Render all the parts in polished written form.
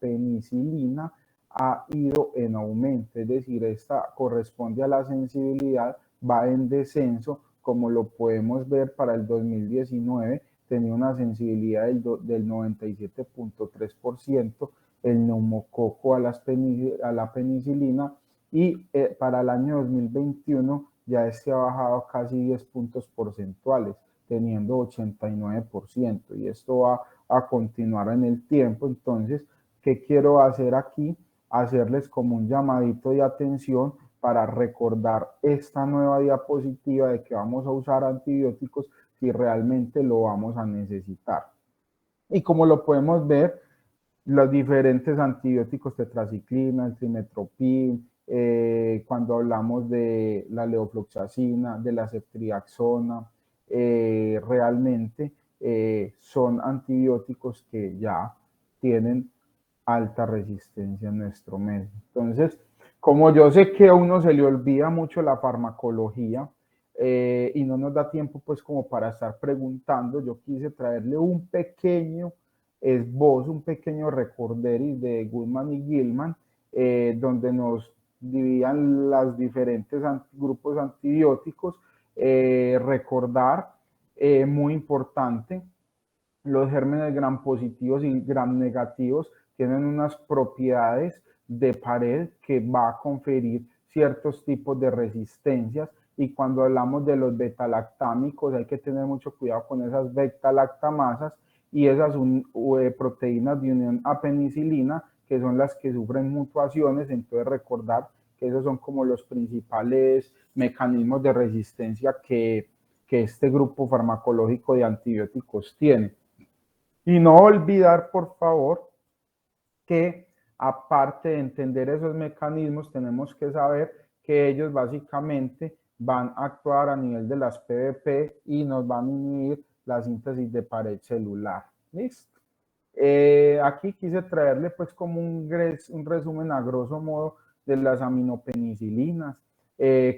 penicilina ha ido en aumento, es decir, esta corresponde a la sensibilidad, va en descenso, como lo podemos ver para el 2019, tenía una sensibilidad del 97.3%, el neumococo a la penicilina, y para el año 2021 ya ha bajado casi 10 puntos porcentuales, teniendo 89%, y esto va a continuar en el tiempo. Entonces, ¿qué quiero hacer aquí? Hacerles como un llamadito de atención para recordar esta nueva diapositiva de que vamos a usar antibióticos si realmente lo vamos a necesitar. Y como lo podemos ver, los diferentes antibióticos, tetraciclina, el trimetoprim, cuando hablamos de la levofloxacina, de la ceftriaxona, realmente son antibióticos que ya tienen alta resistencia en nuestro medio. Entonces, como yo sé que a uno se le olvida mucho la farmacología y no nos da tiempo pues como para estar preguntando, yo quise traerle un pequeño esbozo, un pequeño recorderis de Goodman y Gilman, donde nos dividían los diferentes grupos antibióticos, recordar, muy importante, los gérmenes gram positivos y gram negativos tienen unas propiedades de pared que va a conferir ciertos tipos de resistencias, y cuando hablamos de los betalactámicos hay que tener mucho cuidado con esas betalactamasas y esas proteínas de unión a penicilina, que son las que sufren mutuaciones. Entonces recordar que esos son como los principales mecanismos de resistencia que este grupo farmacológico de antibióticos tiene. Y no olvidar, por favor, que aparte de entender esos mecanismos, tenemos que saber que ellos básicamente van a actuar a nivel de las PBP y nos van a inhibir la síntesis de pared celular. ¿Listo? Aquí quise traerle pues como un resumen a grosso modo de las aminopenicilinas,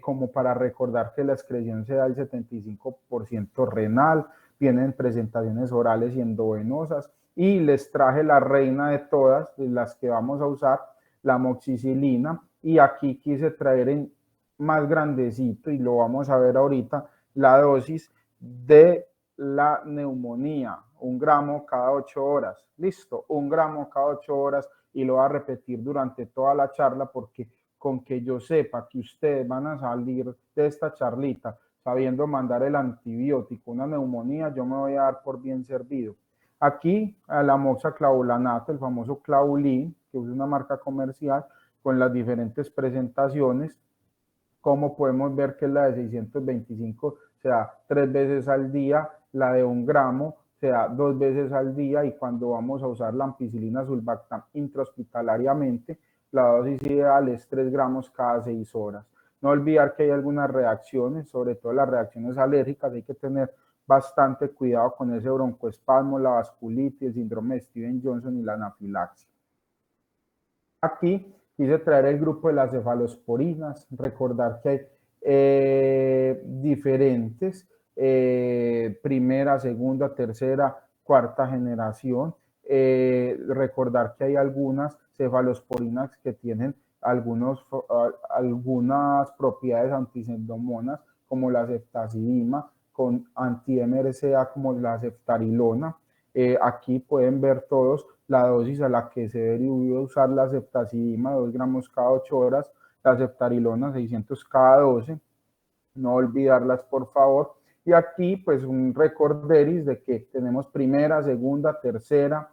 como para recordar que la excreción se da el 75% renal, vienen presentaciones orales y endovenosas, y les traje la reina de todas, de las que vamos a usar, la amoxicilina, y aquí quise traer en más grandecito, y lo vamos a ver ahorita, la dosis de la neumonía, 1 gramo cada 8 horas, listo, 1 gramo cada 8 horas, y lo voy a repetir durante toda la charla, porque con que yo sepa que ustedes van a salir de esta charlita sabiendo mandar el antibiótico, una neumonía, yo me voy a dar por bien servido. Aquí, a la amoxiclavulanato, el famoso Claulin, que es una marca comercial, con las diferentes presentaciones, como podemos ver que es la de 625, se da 3 veces al día, la de 1 gramo se da 2 veces al día, y cuando vamos a usar la ampicilina sulbactam intrahospitalariamente, la dosis ideal es 3 gramos cada 6 horas. No olvidar que hay algunas reacciones, sobre todo las reacciones alérgicas, hay que tener bastante cuidado con ese broncoespasmo, la vasculitis, el síndrome de Steven-Johnson y la anafilaxia. Aquí quise traer el grupo de las cefalosporinas, recordar que hay diferentes, primera, segunda, tercera, cuarta generación, recordar que hay algunas cefalosporinas que tienen algunas propiedades antiseudomonas, como la ceftazidima, con anti-MRCA como la ceftarilona. Aquí pueden ver todos la dosis a la que se debería usar la ceftazidima, 2 gramos cada 8 horas, la ceftarilona 600 cada 12, no olvidarlas por favor. Y aquí pues un recorderis de que tenemos primera, segunda, tercera,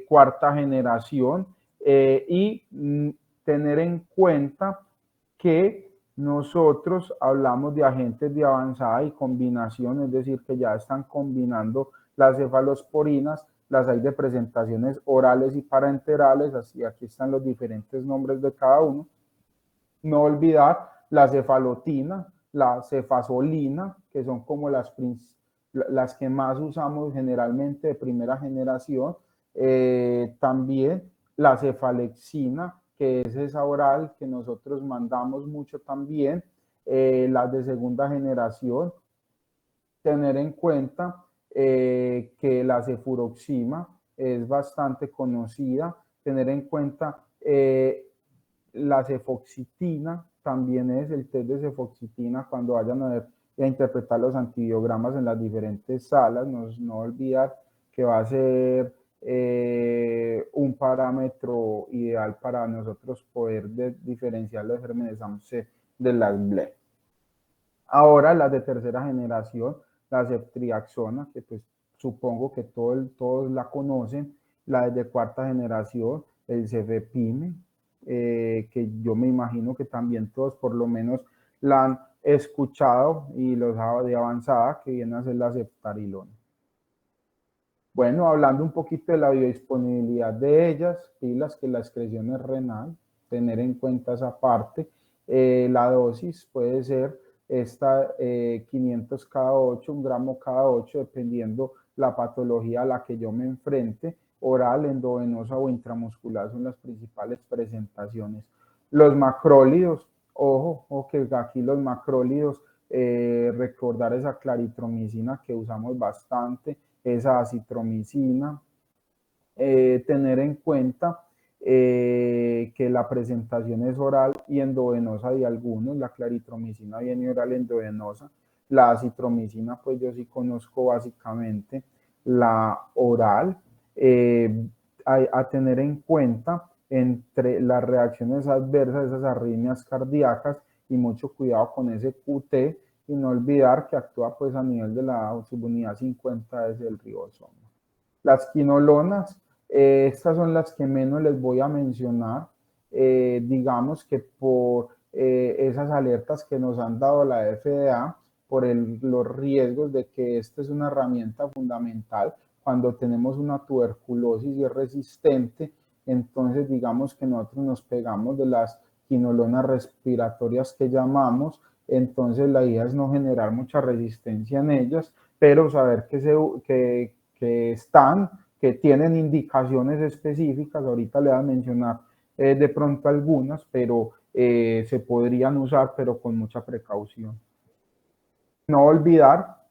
cuarta generación, y tener en cuenta que nosotros hablamos de agentes de avanzada y combinación, es decir, que ya están combinando las cefalosporinas, las hay de presentaciones orales y parenterales, así aquí están los diferentes nombres de cada uno. No olvidar la cefalotina, la cefazolina, que son como las que más usamos generalmente de primera generación, también la cefalexina, que es esa oral que nosotros mandamos mucho también, las de segunda generación. Tener en cuenta que la cefuroxima es bastante conocida, tener en cuenta la cefoxitina, también es el test de cefoxitina cuando vayan a ver y a interpretar los antibiogramas en las diferentes salas, no olvidar que va a ser un parámetro ideal para nosotros poder diferenciar los gérmenes AMC de las BLE. Ahora las de tercera generación, la ceftriaxona, que pues supongo que todos la conocen, la de cuarta generación, el cefepime, que yo me imagino que también todos por lo menos la han escuchado, y los de avanzada, que viene a ser la ceftarilona. Bueno, hablando un poquito de la biodisponibilidad de ellas, pilas que la excreción es renal, tener en cuenta esa parte. La dosis puede ser esta 500 cada 8, 1 gramo cada 8, dependiendo la patología a la que yo me enfrente. Oral, endovenosa o intramuscular son las principales presentaciones. Los macrólidos, ojo que aquí los macrólidos, recordar esa claritromicina que usamos bastante, esa acitromicina, tener en cuenta que la presentación es oral y endovenosa de algunos, la claritromicina viene oral endovenosa, la acitromicina pues yo sí conozco básicamente la oral. A tener en cuenta entre las reacciones adversas, esas arritmias cardíacas, y mucho cuidado con ese QT, y no olvidar que actúa pues a nivel de la subunidad 50 desde el ribosoma. Las quinolonas, estas son las que menos les voy a mencionar, digamos que por esas alertas que nos han dado la FDA, por los riesgos de que esta es una herramienta fundamental cuando tenemos una tuberculosis y es resistente. Entonces digamos que nosotros nos pegamos de las quinolonas respiratorias que llamamos. Entonces la idea es no generar mucha resistencia en ellas, pero saber que están, que tienen indicaciones específicas. Ahorita le voy a mencionar de pronto algunas, pero se podrían usar, pero con mucha precaución. No olvidar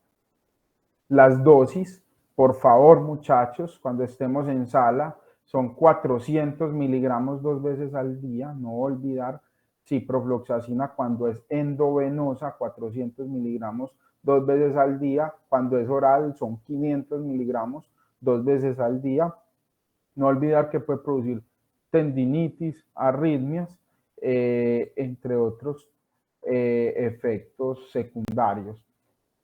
las dosis, por favor, muchachos, cuando estemos en sala, son 400 miligramos 2 veces al día. No olvidar ciprofloxacina cuando es endovenosa, 400 miligramos 2 veces al día. Cuando es oral, son 500 miligramos 2 veces al día. No olvidar que puede producir tendinitis, arritmias, entre otros efectos secundarios.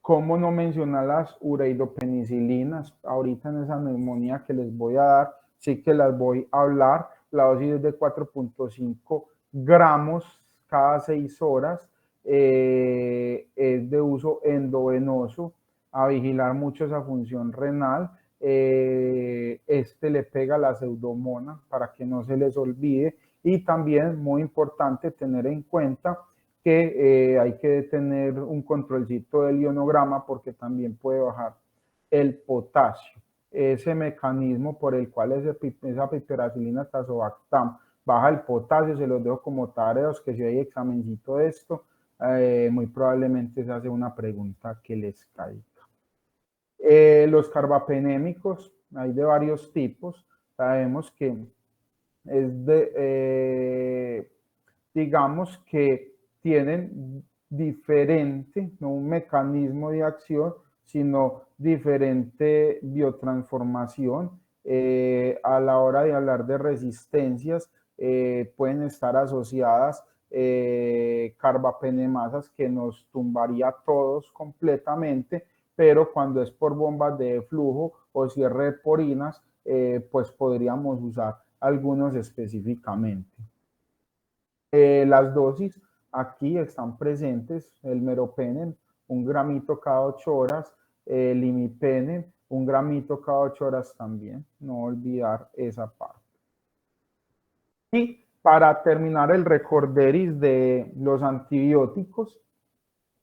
¿Cómo no mencionar las ureidopenicilinas? Ahorita en esa neumonía que les voy a dar, sí que las voy a hablar. La dosis es de 4.5 gramos cada 6 horas. Es de uso endovenoso, a vigilar mucho esa función renal. Le pega la pseudomona para que no se les olvide. Y también muy importante tener en cuenta que hay que tener un controlcito del ionograma, porque también puede bajar el potasio. Ese mecanismo por el cual esa piperacilina tazobactam baja el potasio, se los dejo como tareas, que si hay examencito de esto, muy probablemente se hace una pregunta que les caiga. Los carbapenémicos, hay de varios tipos. Sabemos que es digamos que tienen diferente, no un mecanismo de acción, sino diferente biotransformación. A la hora de hablar de resistencias, pueden estar asociadas carbapenemasas que nos tumbaría a todos completamente, pero cuando es por bombas de flujo o cierre de porinas, pues podríamos usar algunos específicamente. Las dosis aquí están presentes: el meropenem, 1 gramito cada 8 horas, el imipenem, 1 gramito cada 8 horas también, no olvidar esa parte. Y para terminar el recorderis de los antibióticos,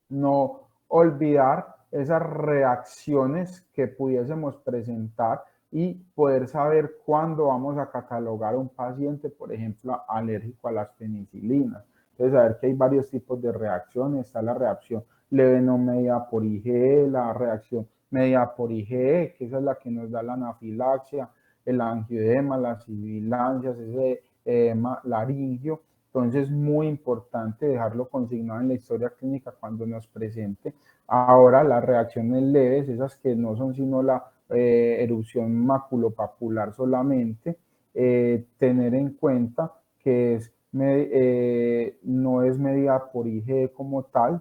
no olvidar esas reacciones que pudiésemos presentar y poder saber cuándo vamos a catalogar a un paciente, por ejemplo, alérgico a las penicilinas. Entonces, saber que hay varios tipos de reacciones. Está la reacción leve no mediada por IgE, la reacción mediada por IgE, que esa es la que nos da la anafilaxia, el angioedema, las sibilancias, ese edema laringio. Entonces, muy importante dejarlo consignado en la historia clínica cuando nos presente. Ahora, las reacciones leves, esas que no son sino la erupción maculopapular solamente, tener en cuenta que no es medida por IgE como tal.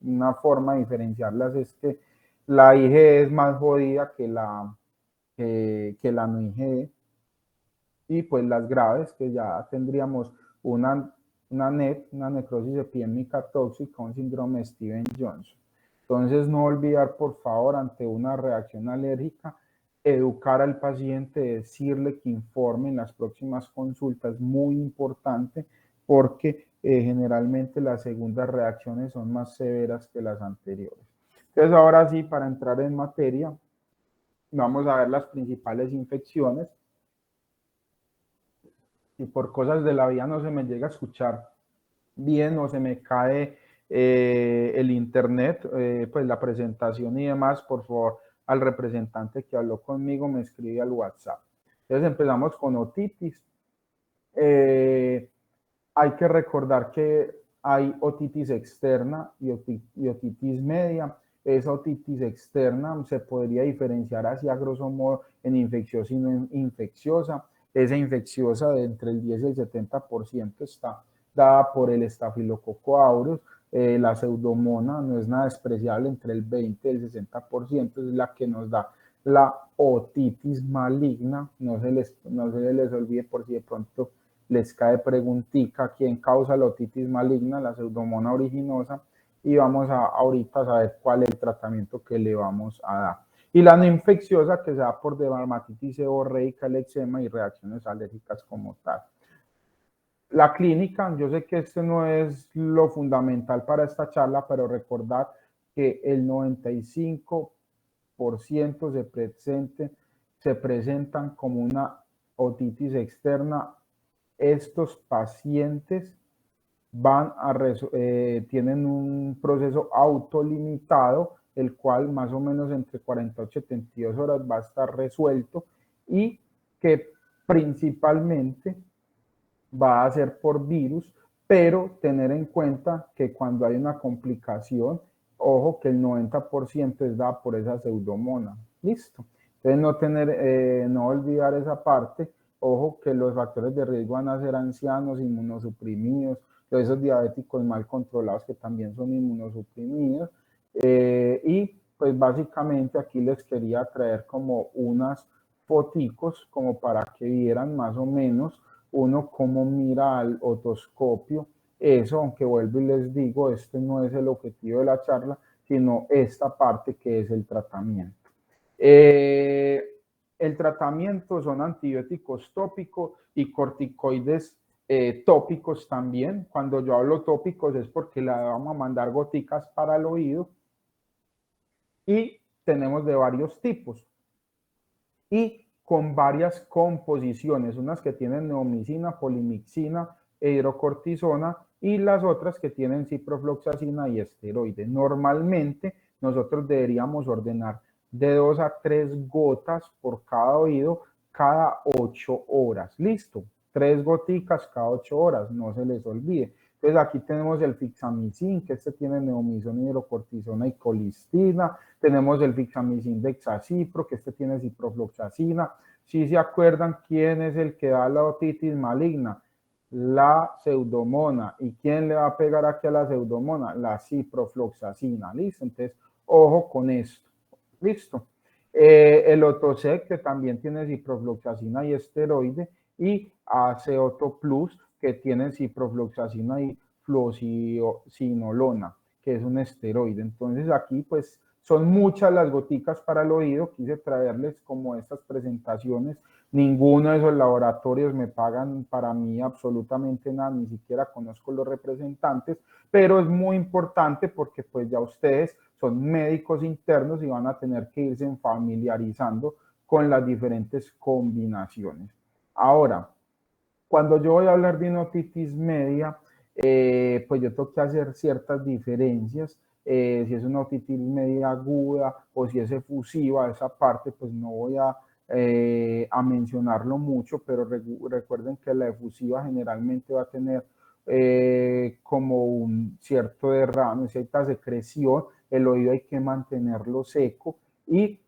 Una forma de diferenciarlas es que la IgE es más jodida que la no IgE, y pues las graves, que ya tendríamos una NET, una necrosis epidémica tóxica, un síndrome de Stevens-Johnson. Entonces, no olvidar, por favor, ante una reacción alérgica, educar al paciente, decirle que informe en las próximas consultas, muy importante, porque generalmente las segundas reacciones son más severas que las anteriores. Entonces, ahora sí, para entrar en materia, vamos a ver las principales infecciones. Si por cosas de la vida no se me llega a escuchar bien o se me cae el internet, pues la presentación y demás, por favor, al representante que habló conmigo me escribe al WhatsApp. Entonces empezamos con otitis. Hay que recordar que hay otitis externa y otitis media. Esa otitis externa se podría diferenciar así a grosso modo en infecciosa y no infecciosa. Esa infecciosa de entre el 10 y el 70% está dada por el estafilococo aureus. La pseudomona no es nada despreciable, entre el 20 y el 60% es la que nos da la otitis maligna. No se les olvide, por si de pronto les cae preguntica, ¿quién causa la otitis maligna? La pseudomona originosa. Y vamos ahorita a saber cuál es el tratamiento que le vamos a dar. Y la no infecciosa, que se da por dermatitis seborreica, el eczema y reacciones alérgicas como tal. La clínica, yo sé que este no es lo fundamental para esta charla, pero recordad que el 95% se presentan como una otitis externa. Estos pacientes tienen un proceso autolimitado, el cual más o menos entre 48 y 72 horas va a estar resuelto, y que principalmente va a ser por virus, pero tener en cuenta que cuando hay una complicación, ojo que el 90% es dada por esa pseudomona. Listo. Entonces no olvidar esa parte. Ojo que los factores de riesgo van a ser ancianos, inmunosuprimidos, esos diabéticos mal controlados que también son inmunosuprimidos. Y pues básicamente aquí les quería traer como unas foticos como para que vieran más o menos uno cómo mira al otoscopio. Eso, aunque vuelvo y les digo, este no es el objetivo de la charla, sino esta parte que es el tratamiento. El tratamiento son antibióticos tópicos y corticoides tópicos también. Cuando yo hablo tópicos es porque le vamos a mandar goticas para el oído, y tenemos de varios tipos y con varias composiciones, unas que tienen neomicina, polimixina e hidrocortisona, y las otras que tienen ciprofloxacina y esteroides. Normalmente nosotros deberíamos ordenar de 2 a 3 gotas por cada oído cada 8 horas. Listo, 3 goticas cada 8 horas, no se les olvide. Entonces aquí tenemos el fixamicin, que este tiene neomicina, hidrocortisona y colistina. Tenemos el fixamicin de hexacipro, que este tiene ciprofloxacina. Si se acuerdan, ¿quién es el que da la otitis maligna? La pseudomona. ¿Y quién le va a pegar aquí a la pseudomona? La ciprofloxacina. ¿Listo? Entonces, ojo con esto. ¿Listo? El Otosec, que también tiene ciprofloxacina y esteroide, y Aceoto Plus, que tiene ciprofloxacina y fluocinolona, que es un esteroide. Entonces aquí pues son muchas las goticas para el oído. Quise traerles como estas presentaciones. Ninguno de esos laboratorios me pagan para mí absolutamente nada, ni siquiera conozco los representantes, pero es muy importante porque pues ya ustedes son médicos internos y van a tener que irse familiarizando con las diferentes combinaciones. Ahora, cuando yo voy a hablar de una otitis media, pues yo tengo que hacer ciertas diferencias. Si es una otitis media aguda o si es efusiva, esa parte pues no voy a a mencionarlo mucho, pero recuerden que la efusiva generalmente va a tener como un cierto derrame, cierta secreción, el oído hay que mantenerlo seco y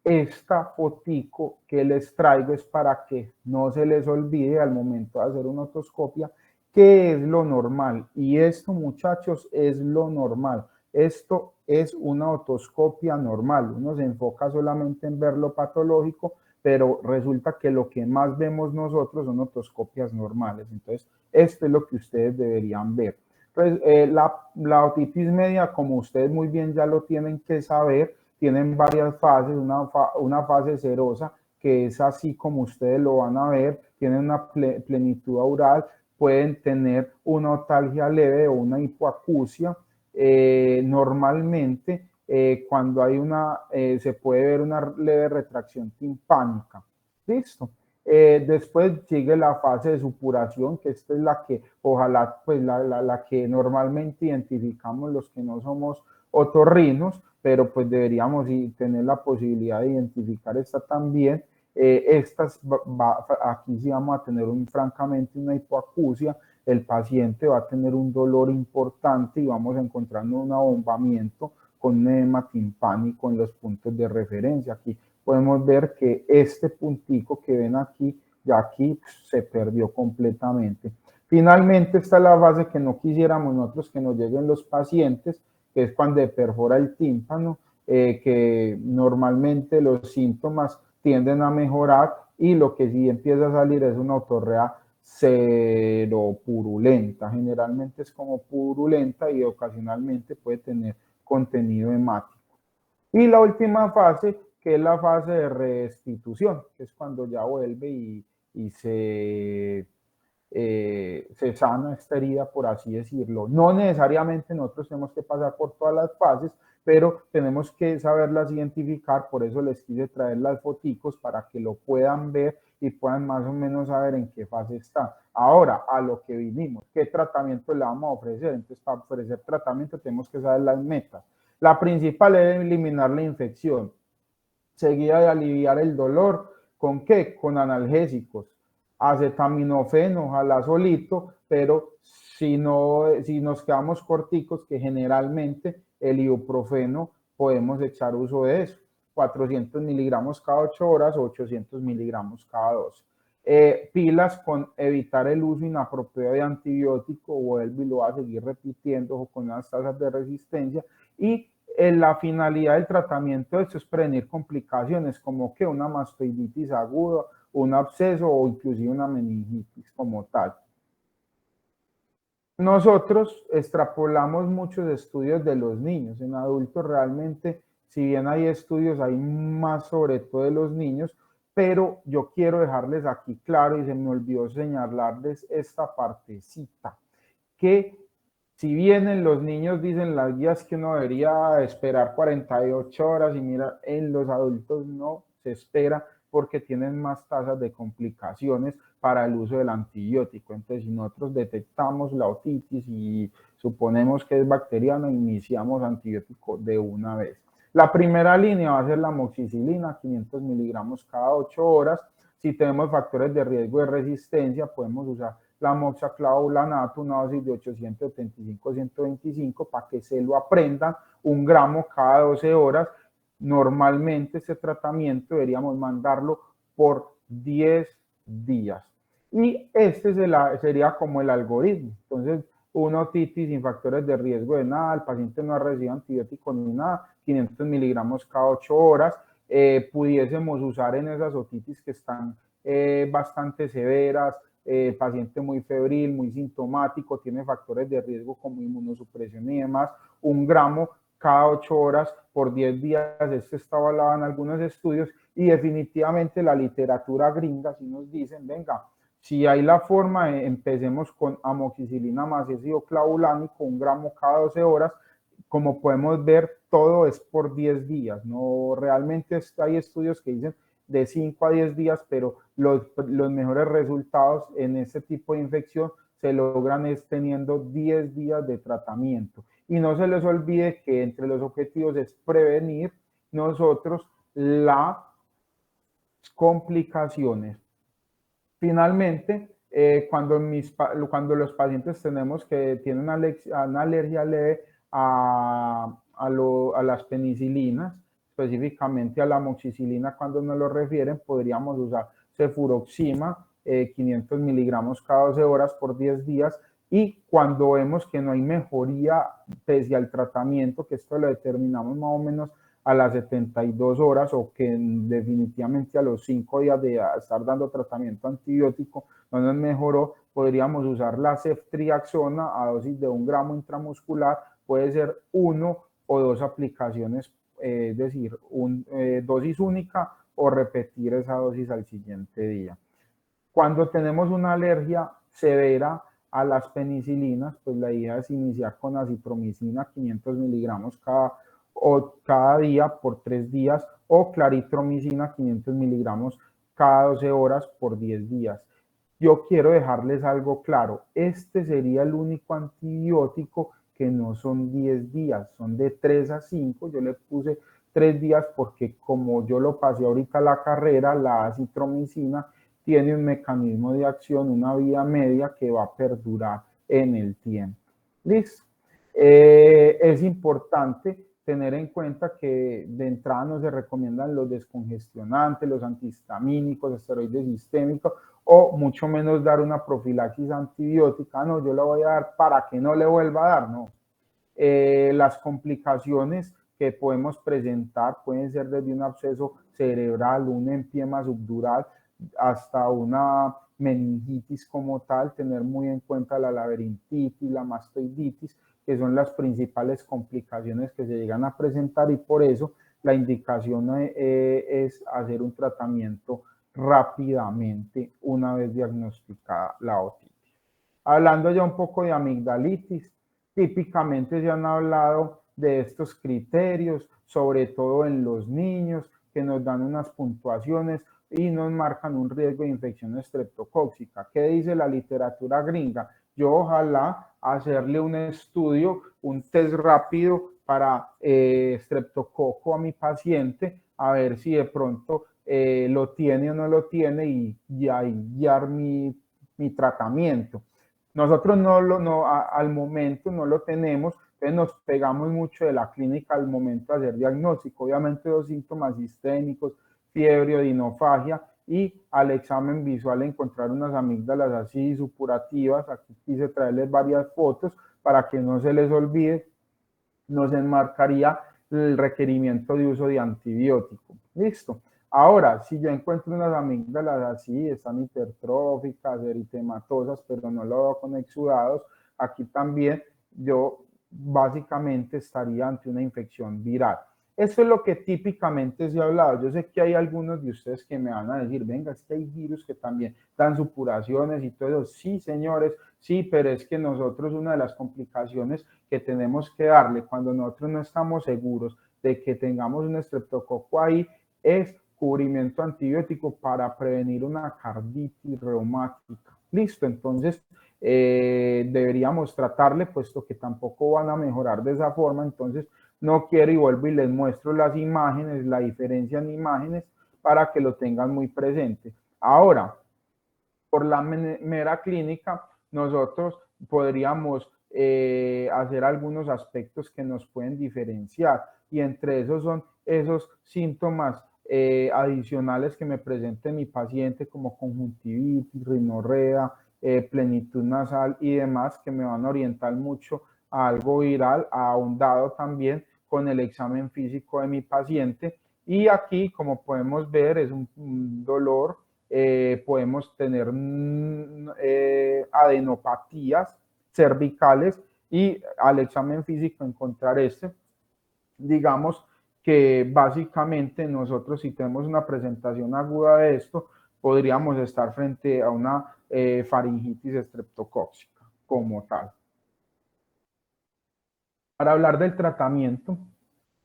esta fotico que les traigo es para que no se les olvide al momento de hacer una otoscopia qué es lo normal. Y esto, muchachos, es lo normal. Esto es una otoscopia normal. Uno se enfoca solamente en ver lo patológico, pero resulta que lo que más vemos nosotros son otoscopias normales. Entonces, esto es lo que ustedes deberían ver. Pues, la otitis media, como ustedes muy bien ya lo tienen que saber, tienen varias fases, una fase serosa, que es así como ustedes lo van a ver, tienen una plenitud aural, pueden tener una otalgia leve o una hipoacusia. Normalmente, cuando hay se puede ver una leve retracción timpánica. ¿Listo? Después sigue la fase de supuración, que esta es la que, ojalá, pues la que normalmente identificamos los que no somos otorrinos, pero pues deberíamos tener la posibilidad de identificar esta también. Aquí sí vamos a tener francamente una hipoacusia, el paciente va a tener un dolor importante y vamos a encontrar un abombamiento con un edema timpánico en los puntos de referencia. Aquí podemos ver que este puntico que ven aquí, ya aquí se perdió completamente. Finalmente está la fase que no quisiéramos nosotros que nos lleguen los pacientes, que es cuando perfora el tímpano, que normalmente los síntomas tienden a mejorar y lo que sí empieza a salir es una otorrea seropurulenta. Generalmente es como purulenta y ocasionalmente puede tener contenido hemático. Y la última fase, que es la fase de restitución, que es cuando ya vuelve y se sana esta herida, por así decirlo. No necesariamente nosotros tenemos que pasar por todas las fases, pero tenemos que saberlas identificar, por eso les quise traer las foticos para que lo puedan ver y puedan más o menos saber en qué fase está. Ahora, a lo que vinimos, ¿qué tratamiento le vamos a ofrecer? Entonces, para ofrecer tratamiento tenemos que saber las metas. La principal es eliminar la infección, seguida de aliviar el dolor. ¿Con qué? Con analgésicos, acetaminofén, ojalá solito, pero si nos quedamos corticos, que generalmente el ibuprofeno podemos echar uso de eso, 400 miligramos cada 8 horas o 800 miligramos cada 12. Pilas con evitar el uso inapropiado de antibiótico, vuelvo y lo voy a seguir repitiendo, con unas tasas de resistencia, y la finalidad del tratamiento de esto es prevenir complicaciones como que una mastoiditis aguda, un absceso o inclusive una meningitis como tal. Nosotros extrapolamos muchos estudios de los niños. En adultos realmente, si bien hay estudios, hay más sobre todo de los niños, pero yo quiero dejarles aquí claro y se me olvidó señalarles esta partecita, que si bien en los niños dicen las guías que uno debería esperar 48 horas y mira, en los adultos no se espera porque tienen más tasas de complicaciones para el uso del antibiótico. Entonces, si nosotros detectamos la otitis y suponemos que es bacteriana, iniciamos antibiótico de una vez. La primera línea va a ser la amoxicilina, 500 miligramos cada 8 horas. Si tenemos factores de riesgo de resistencia, podemos usar la moxaclavulanato, una dosis de 875-125 para que se lo aprendan, 1 gramo cada 12 horas. Normalmente este tratamiento deberíamos mandarlo por 10 días. Y este sería como el algoritmo. Entonces, una otitis sin factores de riesgo de nada, el paciente no ha recibido antibiótico ni nada, 500 miligramos cada 8 horas. Pudiésemos usar en esas otitis que están bastante severas, paciente muy febril, muy sintomático, tiene factores de riesgo como inmunosupresión y demás, 1 gramo cada 8 horas por 10 días. Esto está avalado en algunos estudios y definitivamente la literatura gringa si nos dicen, venga, si hay la forma, empecemos con amoxicilina más ácido clavulánico, 1 gramo cada 12 horas. Como podemos ver, todo es por 10 días. No, realmente hay estudios que dicen de 5 a 10 días, pero los mejores resultados en este tipo de infección se logran es teniendo 10 días de tratamiento. Y no se les olvide que entre los objetivos es prevenir nosotros la Complicaciones. Finalmente, cuando los pacientes tenemos que tienen una alergia leve a las penicilinas, específicamente a la amoxicilina, cuando nos lo refieren, podríamos usar cefuroxima, 500 miligramos cada 12 horas por 10 días, y cuando vemos que no hay mejoría pese al tratamiento, que esto lo determinamos más o menos a las 72 horas o que definitivamente a los 5 días de estar dando tratamiento antibiótico no nos mejoró, podríamos usar la ceftriaxona a dosis de 1 gramo intramuscular, puede ser 1 o 2 aplicaciones, es decir, dosis única o repetir esa dosis al siguiente día. Cuando tenemos una alergia severa a las penicilinas, pues la idea es iniciar con acitromicina 500 miligramos cada día por 3 días o claritromicina 500 miligramos cada 12 horas por 10 días. Yo quiero dejarles algo claro, este sería el único antibiótico que no son 10 días, son de 3 a 5, yo le puse 3 días porque como yo lo pasé ahorita la carrera, la acitromicina tiene un mecanismo de acción, una vida media que va a perdurar en el tiempo. ¿Listo? Es importante tener en cuenta que de entrada no se recomiendan los descongestionantes, los antihistamínicos, esteroides sistémicos, o mucho menos dar una profilaxis antibiótica. No, yo la voy a dar para que no le vuelva a dar, no. Las complicaciones que podemos presentar pueden ser desde un absceso cerebral, un empiema subdural, hasta una meningitis como tal, tener muy en cuenta la laberintitis, la mastoiditis, que son las principales complicaciones que se llegan a presentar, y por eso la indicación es hacer un tratamiento rápidamente una vez diagnosticada la otitis. Hablando ya un poco de amigdalitis, típicamente se han hablado de estos criterios, sobre todo en los niños, que nos dan unas puntuaciones y nos marcan un riesgo de infección estreptocóxica. ¿Qué dice la literatura gringa? Yo ojalá hacerle un estudio, un test rápido para estreptococo a mi paciente, a ver si de pronto lo tiene o no lo tiene, y guiar mi tratamiento. Nosotros al momento no lo tenemos, entonces nos pegamos mucho de la clínica al momento de hacer diagnóstico. Obviamente los síntomas sistémicos, fiebre, odinofagia, y al examen visual encontrar unas amígdalas así supurativas. Aquí quise traerles varias fotos para que no se les olvide, nos enmarcaría el requerimiento de uso de antibiótico. Listo. Ahora, si yo encuentro unas amígdalas así, están hipertróficas, eritematosas, pero no lo veo con exudados, aquí también yo básicamente estaría ante una infección viral. Eso es lo que típicamente se ha hablado. Yo sé que hay algunos de ustedes que me van a decir, venga, es que hay virus que también dan supuraciones y todo eso. Sí, señores, sí, pero es que nosotros una de las complicaciones que tenemos que darle cuando nosotros no estamos seguros de que tengamos un estreptococo ahí es cubrimiento antibiótico para prevenir una carditis reumática. Listo, entonces deberíamos tratarle, puesto que tampoco van a mejorar de esa forma. Entonces no quiero, y vuelvo y les muestro las imágenes, la diferencia en imágenes, para que lo tengan muy presente. Ahora, por la mera clínica, nosotros podríamos hacer algunos aspectos que nos pueden diferenciar, y entre esos son esos síntomas adicionales que me presente mi paciente, como conjuntivitis, rinorrea, plenitud nasal y demás, que me van a orientar mucho a algo viral, ahondado también con el examen físico de mi paciente. Y aquí, como podemos ver, es un dolor. Podemos tener adenopatías cervicales, y al examen físico encontrar digamos que básicamente nosotros, si tenemos una presentación aguda de esto, podríamos estar frente a una faringitis estreptocóxica como tal. Para hablar del tratamiento,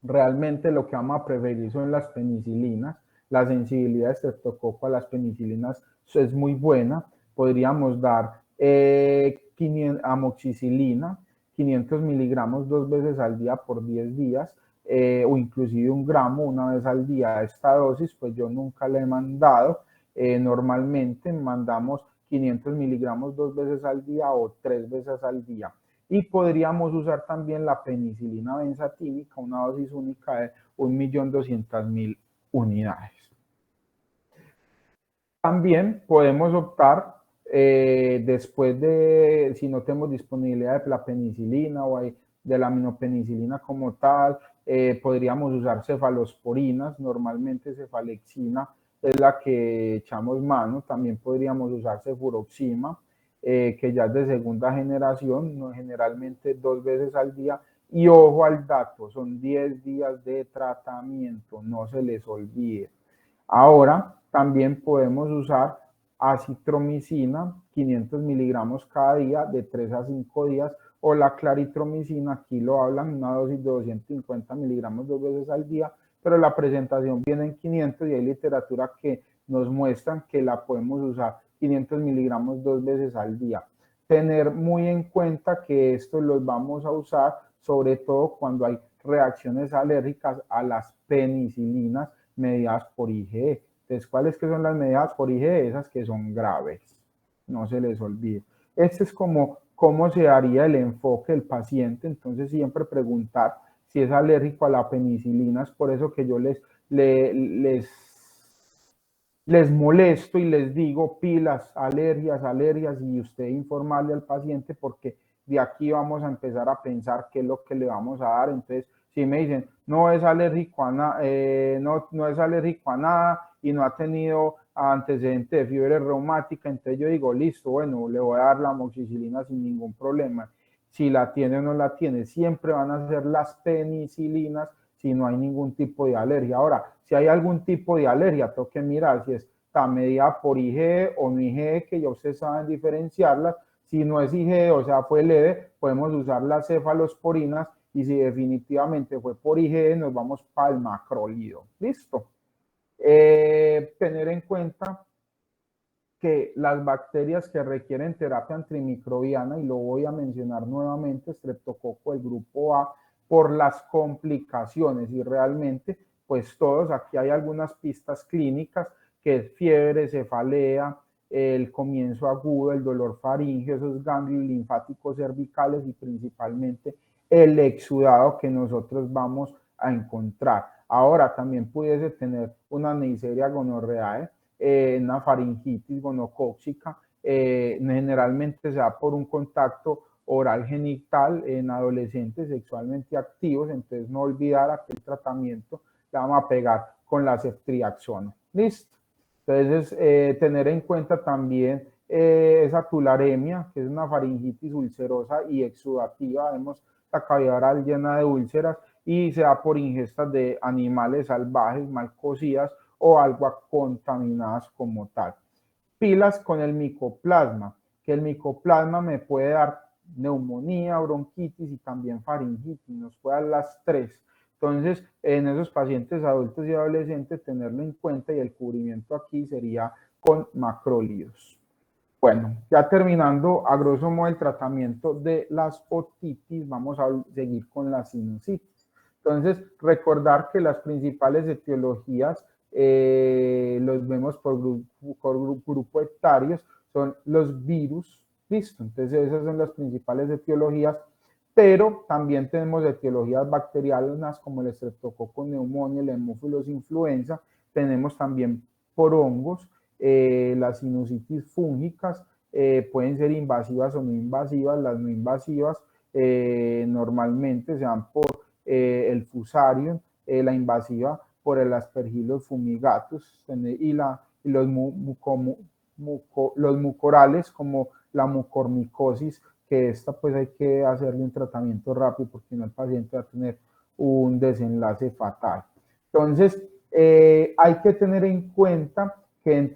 realmente lo que vamos a preferir son las penicilinas. La sensibilidad de estreptococo a las penicilinas es muy buena. Podríamos dar amoxicilina, 500 miligramos 2 veces al día por 10 días. o inclusive 1 gramo una vez al día. Esta dosis pues yo nunca la he mandado. Normalmente mandamos 500 miligramos 2 veces al día o 3 veces al día. Y podríamos usar también la penicilina benzatínica, una dosis única de 1.200.000 unidades. También podemos optar, después de, si no tenemos disponibilidad de la penicilina o de la aminopenicilina como tal, podríamos usar cefalosporinas, normalmente cefalexina es la que echamos mano. También podríamos usar cefuroxima, que ya es de segunda generación, generalmente 2 veces al día. Y ojo al dato, son 10 días de tratamiento, no se les olvide. Ahora también podemos usar acitromicina, 500 miligramos cada día, de 3 a 5 días, o la claritromicina, aquí lo hablan, una dosis de 250 miligramos 2 veces al día, pero la presentación viene en 500 y hay literatura que nos muestran que la podemos usar 500 miligramos 2 veces al día. Tener muy en cuenta que estos los vamos a usar sobre todo cuando hay reacciones alérgicas a las penicilinas mediadas por IgE. Entonces, ¿cuáles que son las mediadas por IgE? Esas que son graves, no se les olvide. Este es como cómo se haría el enfoque del paciente. Entonces, siempre preguntar si es alérgico a la penicilina. Es por eso que yo les molesto y les digo pilas, alergias, y usted informarle al paciente, porque de aquí vamos a empezar a pensar qué es lo que le vamos a dar. Entonces, si me dicen, no es alérgico a no es alérgico a nada y no ha tenido antecedente de fiebre reumática, entonces yo digo, listo, bueno, le voy a dar la amoxicilina sin ningún problema. Si la tiene o no la tiene, siempre van a ser las penicilinas si no hay ningún tipo de alergia. Ahora, si hay algún tipo de alergia, tengo que mirar si está mediada por IgE o no IgE, que ya ustedes saben diferenciarlas. Si no es IgE, o sea, fue leve, podemos usar las cefalosporinas, y si definitivamente fue por IgE, nos vamos para el macrolido. ¿Listo? Tener en cuenta que las bacterias que requieren terapia antimicrobiana, y lo voy a mencionar nuevamente, Streptococo del grupo A, por las complicaciones, y realmente, pues todos, aquí hay algunas pistas clínicas, que es fiebre, cefalea, el comienzo agudo, el dolor faríngeo, esos ganglios linfáticos cervicales y principalmente el exudado que nosotros vamos a encontrar. Ahora también pudiese tener una Neisseria gonorrhoeae, una faringitis gonocóxica, generalmente se da por un contacto oral genital en adolescentes sexualmente activos. Entonces no olvidar aquel tratamiento, le vamos a pegar con la ceftriaxona. ¿Listo? Entonces, tener en cuenta también esa tularemia, que es una faringitis ulcerosa y exudativa. Vemos la cavidad oral llena de úlceras y se da por ingestas de animales salvajes mal cocidas o agua contaminadas como tal. Pilas con el micoplasma, que el micoplasma me puede dar neumonía, bronquitis y también faringitis, nos puede dar las tres. Entonces, en esos pacientes adultos y adolescentes, tenerlo en cuenta, y el cubrimiento aquí sería con macrólidos. Bueno, ya terminando a grosso modo el tratamiento de las otitis, vamos a seguir con la sinusitis. Entonces, recordar que las principales etiologías, los vemos por grupo etarios, son los virus. Listo, entonces esas son las principales etiologías, pero también tenemos etiologías bacterianas como el Streptococcus pneumoniae, el Haemophilus influenza. Tenemos también por hongos, las sinusitis fúngicas, pueden ser invasivas o no invasivas. Las no invasivas normalmente se dan por el Fusarium, la invasiva por el Aspergillus fumigatus, y los mucorales como la mucormicosis, que esta pues hay que hacerle un tratamiento rápido porque no el paciente va a tener un desenlace fatal. Entonces, hay que tener en cuenta que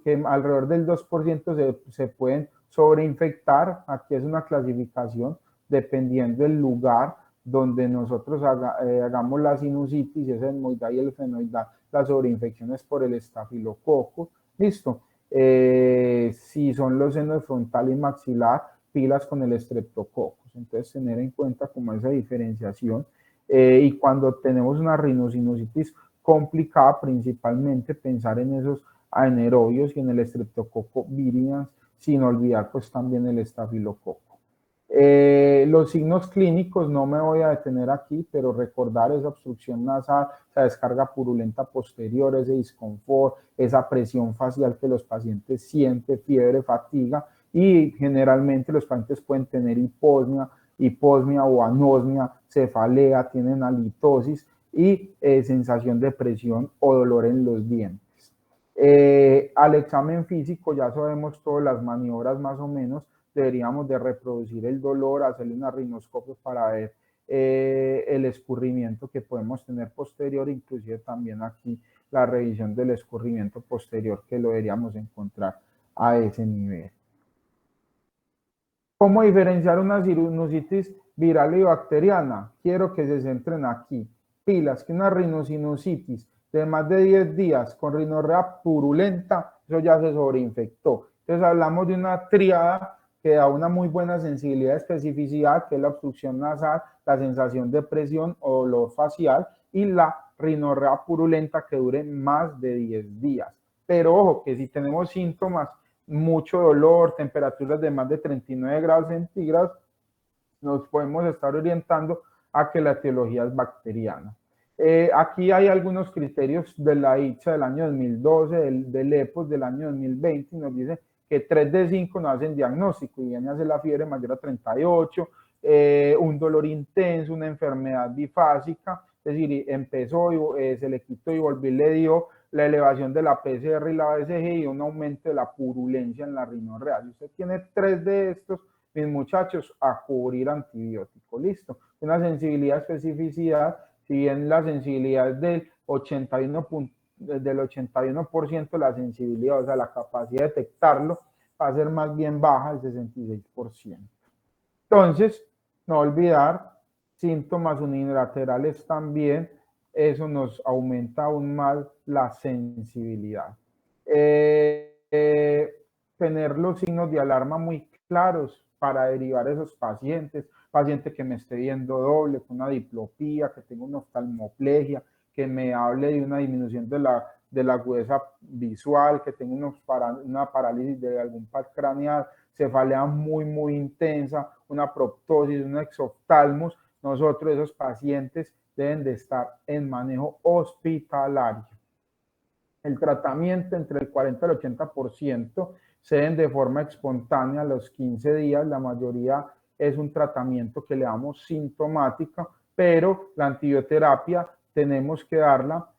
que alrededor del 2% se pueden sobreinfectar. Aquí es una clasificación dependiendo del lugar donde nosotros hagamos la sinusitis, si es el etmoidal y el fenoidal, la sobreinfección es por el estafilococo. Listo. Si son los senos frontal y maxilar, pilas con el Streptococcus. Entonces, tener en cuenta como esa diferenciación. Y cuando tenemos una rinosinusitis complicada, principalmente pensar en esos anaerobios y en el Streptococcus viridans, sin olvidar pues también el estafilococo. Los signos clínicos no me voy a detener aquí, pero recordar esa obstrucción nasal, esa descarga purulenta posterior, ese disconfort, esa presión facial que los pacientes sienten, fiebre, fatiga, y generalmente los pacientes pueden tener hiposmia o anosmia, cefalea, tienen halitosis y sensación de presión o dolor en los dientes. Al examen físico ya sabemos todas las maniobras más o menos, deberíamos de reproducir el dolor, hacerle una rinoscopia para ver el escurrimiento que podemos tener posterior, inclusive también aquí la revisión del escurrimiento posterior que lo deberíamos encontrar a ese nivel. ¿Cómo diferenciar una sinusitis viral y bacteriana? Quiero que se centren aquí. Pilas, que una rinosinusitis de más de 10 días con rinorrea purulenta, eso ya se sobreinfectó. Entonces hablamos de una tríada que da una muy buena sensibilidad y especificidad, que es la obstrucción nasal, la sensación de presión o dolor facial y la rinorrea purulenta que dure más de 10 días. Pero ojo, que si tenemos síntomas, mucho dolor, temperaturas de más de 39 grados centígrados, nos podemos estar orientando a que la etiología es bacteriana. Aquí hay algunos criterios de la ICHA del año 2012, del EPOS del año 2020, y nos dice que 3 de 5 no hacen diagnóstico y viene a ser la fiebre mayor a 38, un dolor intenso, una enfermedad bifásica, es decir, empezó y se le quitó y volvió y le dio la elevación de la PCR y la BCG y un aumento de la purulencia en la rinorrea. Si usted tiene 3 de estos, mis muchachos, a cubrir antibiótico, listo. Una sensibilidad, especificidad, si bien la sensibilidad es del 81%, la sensibilidad, o sea, la capacidad de detectarlo, va a ser más bien baja, el 66%. Entonces, no olvidar, síntomas unilaterales también, eso nos aumenta aún más la sensibilidad. Tener los signos de alarma muy claros para derivar esos pacientes, paciente que me esté viendo doble, con una diplopía, que tenga una oftalmoplegia, que me hable de una disminución de la agudeza visual, que tenga una parálisis de algún par craneal, cefalea muy intensa, una proptosis, un exoftalmos, nosotros esos pacientes deben de estar en manejo hospitalario. El tratamiento entre el 40 y el 80% se den de forma espontánea a los 15 días, la mayoría es un tratamiento que le damos sintomática, pero la antibioterapia tenemos que darla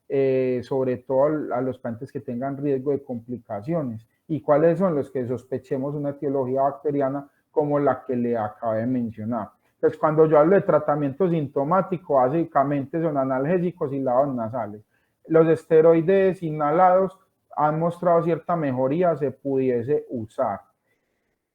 sobre todo a los pacientes que tengan riesgo de complicaciones. ¿Y cuáles son los que sospechemos una etiología bacteriana como la que le acabé de mencionar? Entonces, cuando yo hablo de tratamiento sintomático, básicamente son analgésicos y lavos nasales. Los esteroides inhalados han mostrado cierta mejoría, se pudiese usar.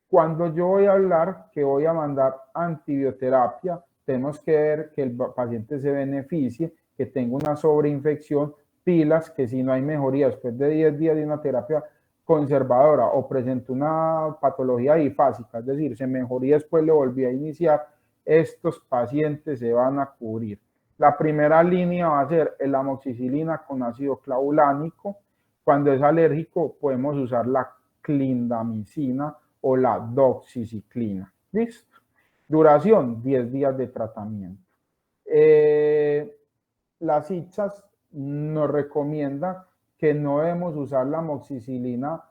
Cuando yo voy a hablar que voy a mandar antibioterapia, tenemos que ver que el paciente se beneficie, que tenga una sobreinfección, pilas, que si no hay mejoría después de 10 días de una terapia conservadora o presenta una patología difásica, es decir, se mejoría después le volví a iniciar, estos pacientes se van a cubrir. La primera línea va a ser el amoxicilina con ácido clavulánico. Cuando es alérgico podemos usar la clindamicina o la doxiciclina. ¿Listo? Duración, 10 días de tratamiento. Las ICHAS nos recomiendan que no debemos usar la amoxicilina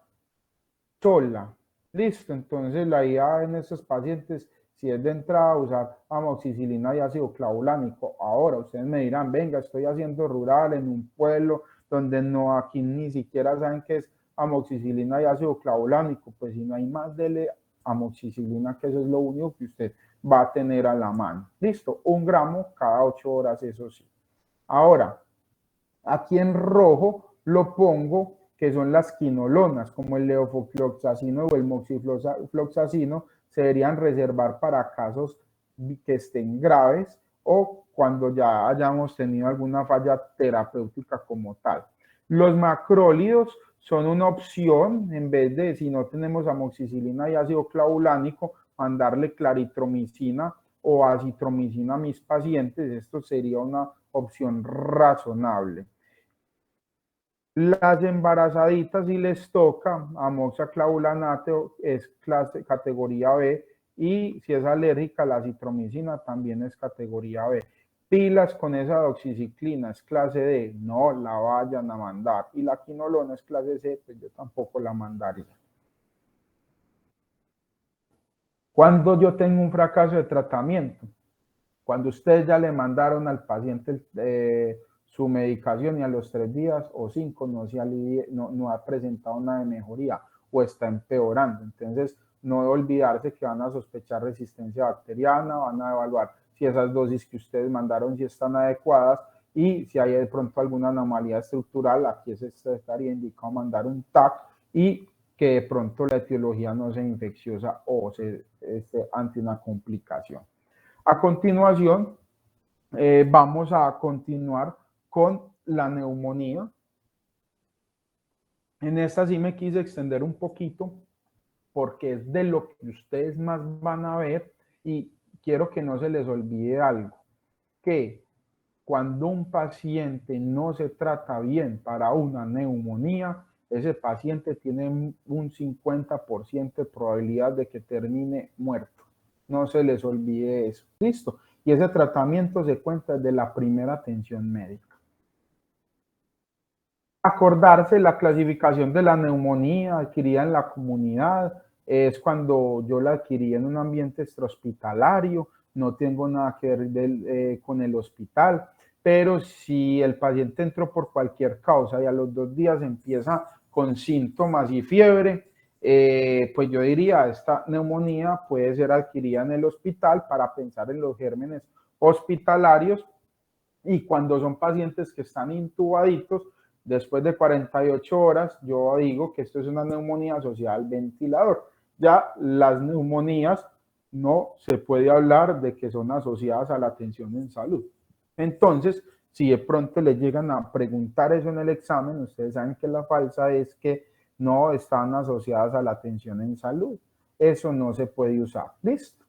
sola. Listo, entonces la idea en estos pacientes, si es de entrada, usar amoxicilina y ácido clavulánico. Ahora ustedes me dirán, venga, estoy haciendo rural en un pueblo donde no, aquí ni siquiera saben qué es amoxicilina y ácido clavulánico. Pues si no hay más, dele amoxicilina, que eso es lo único que usted va a tener a la mano. Listo, 1 gramo cada 8 horas, eso sí. Ahora, aquí en rojo lo pongo que son las quinolonas, como el levofloxacino o el moxifloxacino, se deberían reservar para casos que estén graves o cuando ya hayamos tenido alguna falla terapéutica como tal. Los macrólidos son una opción, en vez de, si no tenemos amoxicilina y ácido clavulánico, mandarle claritromicina o acitromicina a mis pacientes, esto sería una opción razonable. Las embarazaditas, si les toca, amoxiclavulanate es categoría B, y si es alérgica a la acitromicina también es categoría B. Pilas con esa doxiciclina, es clase D, no la vayan a mandar. Y la quinolona es clase C, pues yo tampoco la mandaría. Cuando yo tengo un fracaso de tratamiento, cuando ustedes ya le mandaron al paciente su medicación y a los 3 días o 5 no ha presentado nada de mejoría o está empeorando. Entonces, no olvidarse que van a sospechar resistencia bacteriana, van a evaluar si esas dosis que ustedes mandaron si están adecuadas, y si hay de pronto alguna anomalía estructural, aquí se estaría indicado mandar un TAC, y que de pronto la etiología no sea infecciosa o se esté ante una complicación. A continuación, vamos a continuar con la neumonía. En esta sí me quise extender un poquito porque es de lo que ustedes más van a ver, y quiero que no se les olvide algo, que cuando un paciente no se trata bien para una neumonía, ese paciente tiene un 50% de probabilidad de que termine muerto. No se les olvide eso. Listo. Y ese tratamiento se cuenta desde la primera atención médica. Acordarse la clasificación de la neumonía adquirida en la comunidad es cuando yo la adquirí en un ambiente extrahospitalario, no tengo nada que ver con el hospital, pero si el paciente entró por cualquier causa y a los 2 días empieza con síntomas y fiebre, pues yo diría, esta neumonía puede ser adquirida en el hospital para pensar en los gérmenes hospitalarios. Y cuando son pacientes que están intubaditos, después de 48 horas, yo digo que esto es una neumonía asociada al ventilador. Ya las neumonías no se puede hablar de que son asociadas a la atención en salud. Entonces, si de pronto les llegan a preguntar eso en el examen, ustedes saben que la falsa es que no están asociadas a la atención en salud. Eso no se puede usar. ¿Listo?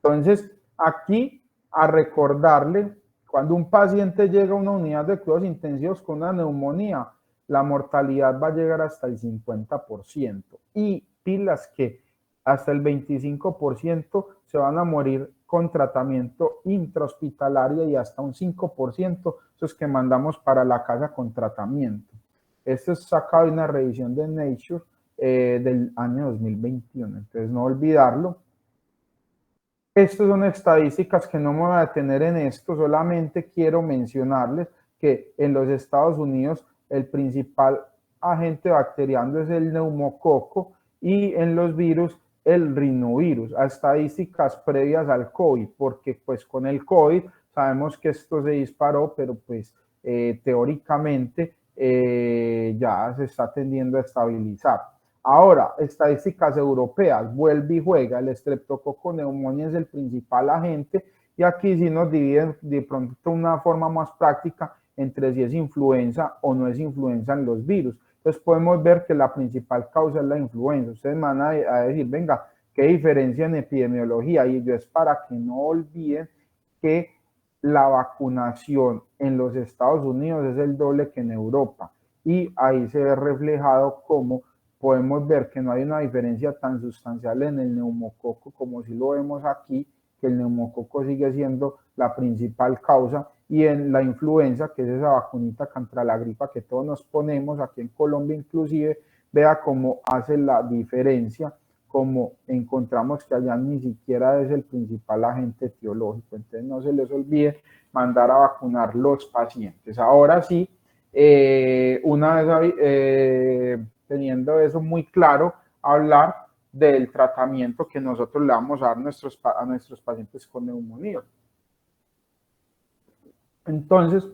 Entonces, aquí a recordarle, cuando un paciente llega a una unidad de cuidados intensivos con una neumonía, la mortalidad va a llegar hasta el 50%. Y pilas que hasta el 25% se van a morir con tratamiento intrahospitalario, y hasta un 5% esos que mandamos para la casa con tratamiento. Esto es sacado de una revisión de Nature del año 2021. Entonces, no olvidarlo. Estas son estadísticas que no me voy a detener en esto, solamente quiero mencionarles que en los Estados Unidos el principal agente bacteriano es el neumococo, y en los virus el rinovirus, a estadísticas previas al COVID, porque pues con el COVID sabemos que esto se disparó, pero pues teóricamente ya se está tendiendo a estabilizar. Ahora, estadísticas europeas, vuelve y juega, el estreptococo neumonía es el principal agente, y aquí sí nos dividen de pronto de una forma más práctica entre si es influenza o no es influenza en los virus. Entonces podemos ver que la principal causa es la influenza. Ustedes me van a decir, venga, ¿qué diferencia en epidemiología? Y yo es para que no olviden que la vacunación en los Estados Unidos es el doble que en Europa, y ahí se ve reflejado cómo podemos ver que no hay una diferencia tan sustancial en el neumococo como si lo vemos aquí, que el neumococo sigue siendo la principal causa, y en la influenza, que es esa vacunita contra la gripa que todos nos ponemos, aquí en Colombia inclusive, vea cómo hace la diferencia, como encontramos que allá ni siquiera es el principal agente etiológico. Entonces no se les olvide mandar a vacunar los pacientes. Ahora sí, una vez teniendo eso muy claro, hablar del tratamiento que nosotros le vamos a dar a nuestros pacientes con neumonía. Entonces,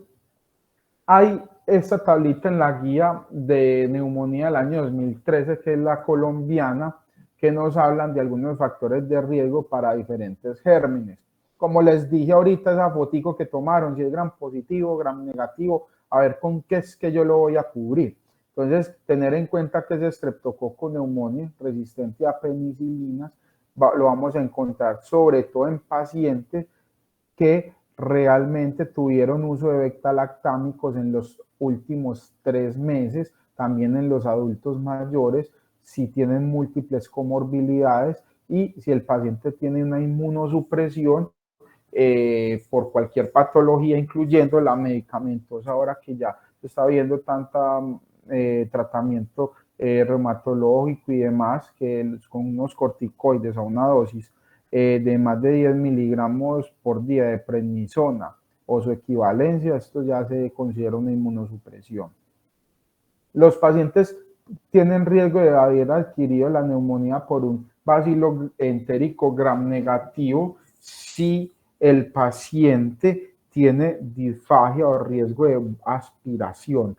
hay esta tablita en la guía de neumonía del año 2013, que es la colombiana, que nos hablan de algunos factores de riesgo para diferentes gérmenes. Como les dije ahorita, esa fotico que tomaron, si es gram positivo, gram negativo, a ver con qué es que yo lo voy a cubrir. Entonces, tener en cuenta que es Streptococcus pneumoniae, resistente a penicilinas, lo vamos a encontrar sobre todo en pacientes que realmente tuvieron uso de beta-lactámicos en los últimos 3 meses, también en los adultos mayores, si tienen múltiples comorbilidades y si el paciente tiene una inmunosupresión por cualquier patología, incluyendo la medicamentosa, ahora que ya se está viendo tanta tratamiento reumatológico y demás, que con unos corticoides a una dosis de más de 10 miligramos por día de prednisona o su equivalencia, esto ya se considera una inmunosupresión. Los pacientes tienen riesgo de haber adquirido la neumonía por un bacilo entérico gram negativo si el paciente tiene disfagia o riesgo de aspiración.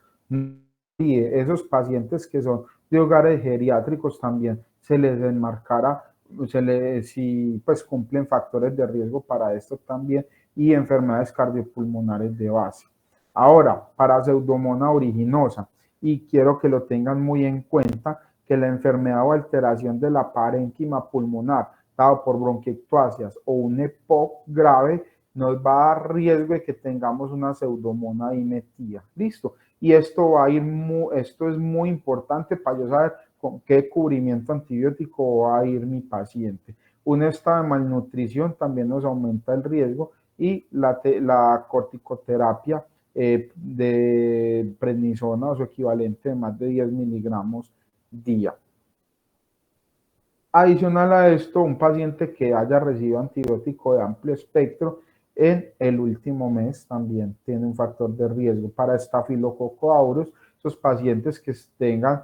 Y esos pacientes que son de hogares geriátricos también se les enmarcará, si pues cumplen factores de riesgo para esto también, y enfermedades cardiopulmonares de base. Ahora, para Pseudomonas aeruginosa, y quiero que lo tengan muy en cuenta, que la enfermedad o alteración de la parénquima pulmonar dado por bronquiectasias o un EPOC grave nos va a dar riesgo de que tengamos una pseudomonas dimetida. Listo. Y esto va a ir esto es muy importante para yo saber con qué cubrimiento antibiótico va a ir mi paciente. Un estado de malnutrición también nos aumenta el riesgo y la corticoterapia de prednisona o su equivalente de más de 10 miligramos día. Adicional a esto, un paciente que haya recibido antibiótico de amplio espectro en el último mes también tiene un factor de riesgo para Staphylococcus aureus. Esos pacientes que tengan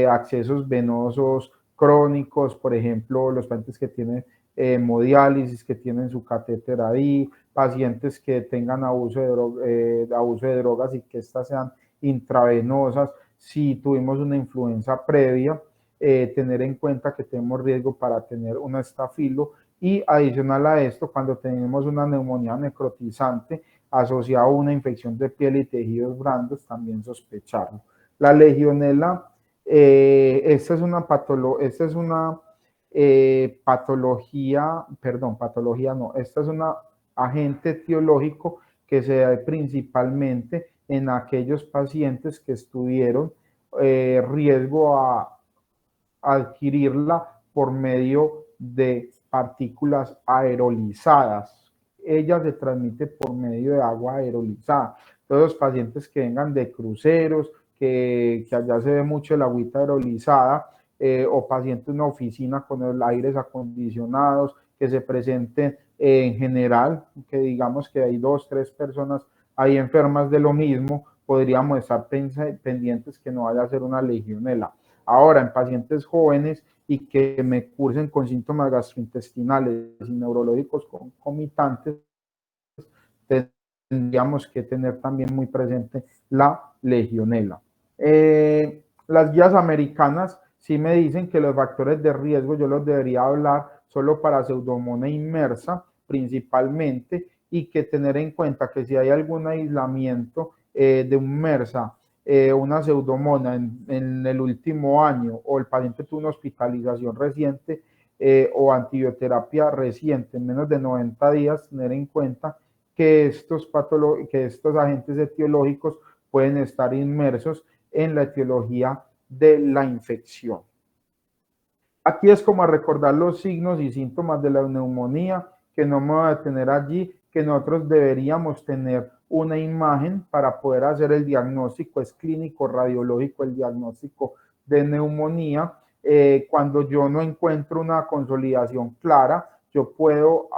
accesos venosos crónicos, por ejemplo, los pacientes que tienen hemodiálisis, que tienen su catéter ahí, pacientes que tengan abuso de drogas y que estas sean intravenosas. Si tuvimos una influenza previa, tener en cuenta que tenemos riesgo para tener una estafilo, y adicional a esto, cuando tenemos una neumonía necrotizante asociada a una infección de piel y tejidos blandos, también sospecharlo. La legionela, esta es una patología, perdón, patología no, esta es un agente etiológico que se da principalmente en aquellos pacientes que estuvieron riesgo a adquirirla por medio de partículas aerolizadas. Ella se transmite por medio de agua aerolizada. Todos los pacientes que vengan de cruceros, que allá se ve mucho el agüita aerolizada, o pacientes en una oficina con los aires acondicionados, que se presenten en general, que digamos que hay 2, 3 personas ahí enfermas de lo mismo, podríamos estar pendientes que no vaya a ser una legionela. Ahora, en pacientes jóvenes y que me cursen con síntomas gastrointestinales y neurológicos concomitantes, tendríamos que tener también muy presente la legionela. Las guías americanas sí me dicen que los factores de riesgo yo los debería hablar solo para Pseudomonas inmersa principalmente, y que tener en cuenta que si hay algún aislamiento de un MRSA, una pseudomonas en el último año, o el paciente tuvo una hospitalización reciente o antibioterapia reciente en menos de 90 días, tener en cuenta que estos agentes etiológicos pueden estar inmersos en la etiología de la infección. Aquí es como a recordar los signos y síntomas de la neumonía, que no me voy a detener allí, que nosotros deberíamos tener una imagen para poder hacer el diagnóstico, es clínico, radiológico, el diagnóstico de neumonía. Cuando yo no encuentro una consolidación clara, yo puedo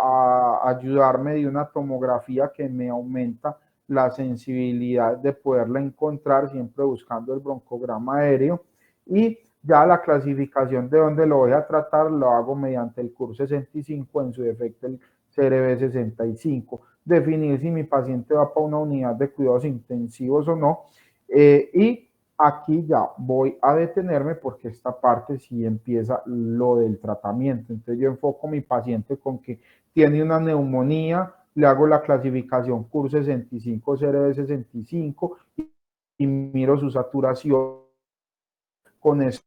ayudarme de una tomografía que me aumenta la sensibilidad de poderla encontrar, siempre buscando el broncograma aéreo, y ya la clasificación de dónde lo voy a tratar lo hago mediante el CUR 65, en su defecto el CRB 65. Definir si mi paciente va para una unidad de cuidados intensivos o no. Y aquí ya voy a detenerme porque esta parte sí empieza lo del tratamiento. Entonces yo enfoco a mi paciente con que tiene una neumonía, le hago la clasificación CUR 65, CRB 65 y miro su saturación con esto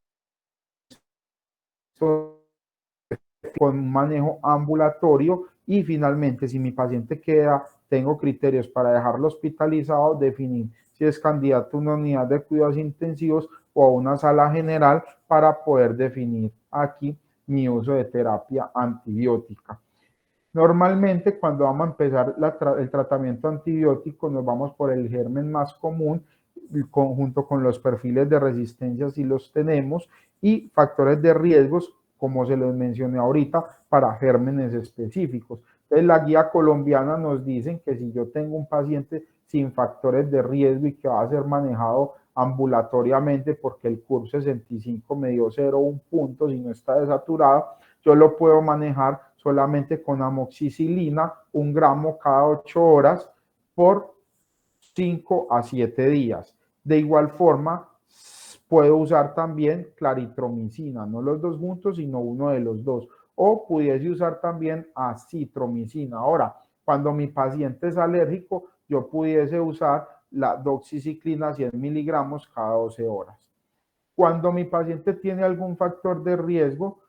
con un manejo ambulatorio y finalmente si mi paciente queda, tengo criterios para dejarlo hospitalizado, definir si es candidato a una unidad de cuidados intensivos o a una sala general para poder definir aquí mi uso de terapia antibiótica. Normalmente cuando vamos a empezar el tratamiento antibiótico nos vamos por el germen más común junto con los perfiles de resistencia si los tenemos y factores de riesgos como se los mencioné ahorita para gérmenes específicos. Entonces la guía colombiana nos dice que si yo tengo un paciente sin factores de riesgo y que va a ser manejado ambulatoriamente porque el CURP 65 me dio 0,1 punto si no está desaturado, yo lo puedo manejar solamente con amoxicilina, 1 gramo cada 8 horas por 5 a 7 días. De igual forma, puedo usar también claritromicina, no los dos juntos, sino uno de los dos. O pudiese usar también acitromicina. Ahora, cuando mi paciente es alérgico, yo pudiese usar la doxiciclina 100 miligramos cada 12 horas. Cuando mi paciente tiene algún factor de riesgo,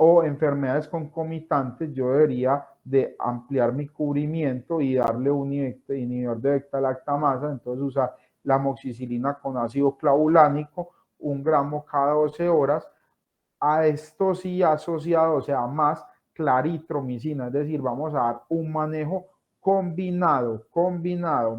o enfermedades concomitantes, yo debería de ampliar mi cubrimiento y darle un inhibidor de beta-lactamasa, entonces usar la amoxicilina con ácido clavulánico, 1 gramo cada 12 horas, a esto sí asociado, o sea, más claritromicina, es decir, vamos a dar un manejo combinado,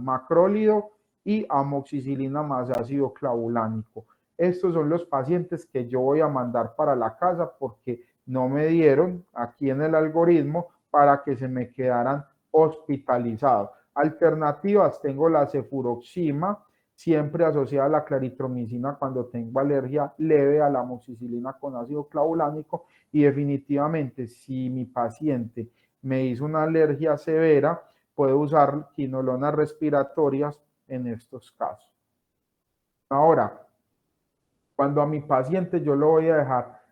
macrólido y amoxicilina más ácido clavulánico. Estos son los pacientes que yo voy a mandar para la casa porque no me dieron aquí en el algoritmo para que se me quedaran hospitalizados. Alternativas, tengo la cefuroxima, siempre asociada a la claritromicina cuando tengo alergia leve a la amoxicilina con ácido clavulánico y definitivamente si mi paciente me hizo una alergia severa, puedo usar quinolonas respiratorias en estos casos. Ahora, cuando a mi paciente yo lo voy a dejar,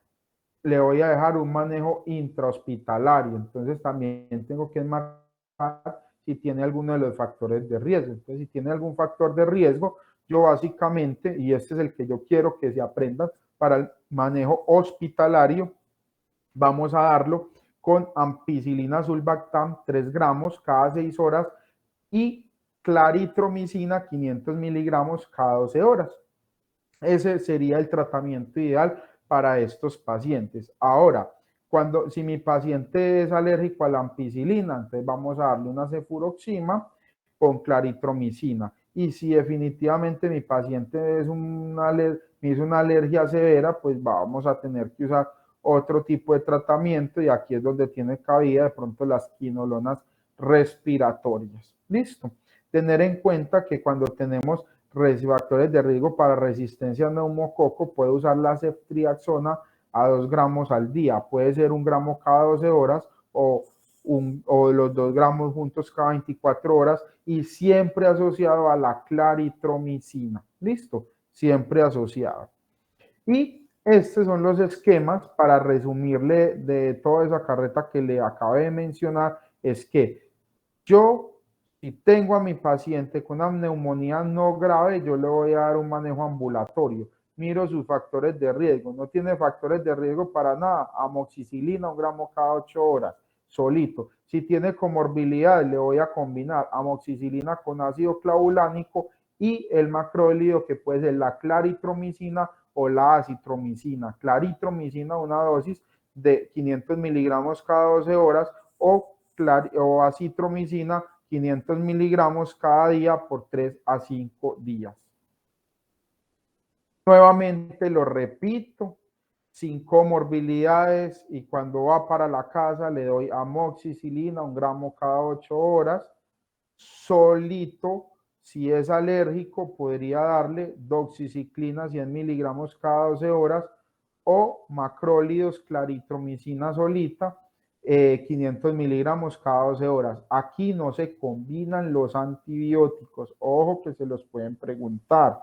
le voy a dejar un manejo intrahospitalario, entonces también tengo que enmarcar si tiene alguno de los factores de riesgo. Entonces, si tiene algún factor de riesgo, yo básicamente, y este es el que yo quiero que se aprendan para el manejo hospitalario, vamos a darlo con ampicilina sulbactam 3 gramos cada 6 horas y claritromicina 500 miligramos cada 12 horas. Ese sería el tratamiento ideal para estos pacientes. Ahora, si mi paciente es alérgico a la ampicilina, entonces vamos a darle una cefuroxima con claritromicina. Y si definitivamente mi paciente me hizo una alergia severa, pues vamos a tener que usar otro tipo de tratamiento y aquí es donde tiene cabida de pronto las quinolonas respiratorias. Listo. Tener en cuenta que cuando tenemos factores de riesgo para resistencia a neumococo, puede usar la ceftriaxona a 2 gramos al día. Puede ser 1 gramo cada 12 horas o los 2 gramos juntos cada 24 horas y siempre asociado a la claritromicina. ¿Listo? Siempre asociado. Y estos son los esquemas para resumirle de toda esa carreta que le acabé de mencionar. Es que yo, si tengo a mi paciente con una neumonía no grave, yo le voy a dar un manejo ambulatorio. Miro sus factores de riesgo. No tiene factores de riesgo para nada. Amoxicilina, 1 gramo cada 8 horas, solito. Si tiene comorbilidad, le voy a combinar amoxicilina con ácido clavulánico y el macrólido que puede ser la claritromicina o la acitromicina. Claritromicina, una dosis de 500 miligramos cada 12 horas o acitromicina 500 miligramos cada día por 3 a 5 días. Nuevamente lo repito, sin comorbilidades y cuando va para la casa le doy amoxicilina, 1 gramo cada 8 horas, solito. Si es alérgico, podría darle doxiciclina 100 miligramos cada 12 horas o macrólidos, claritromicina solita, 500 miligramos cada 12 horas. Aquí no se combinan los antibióticos. Ojo que se los pueden preguntar.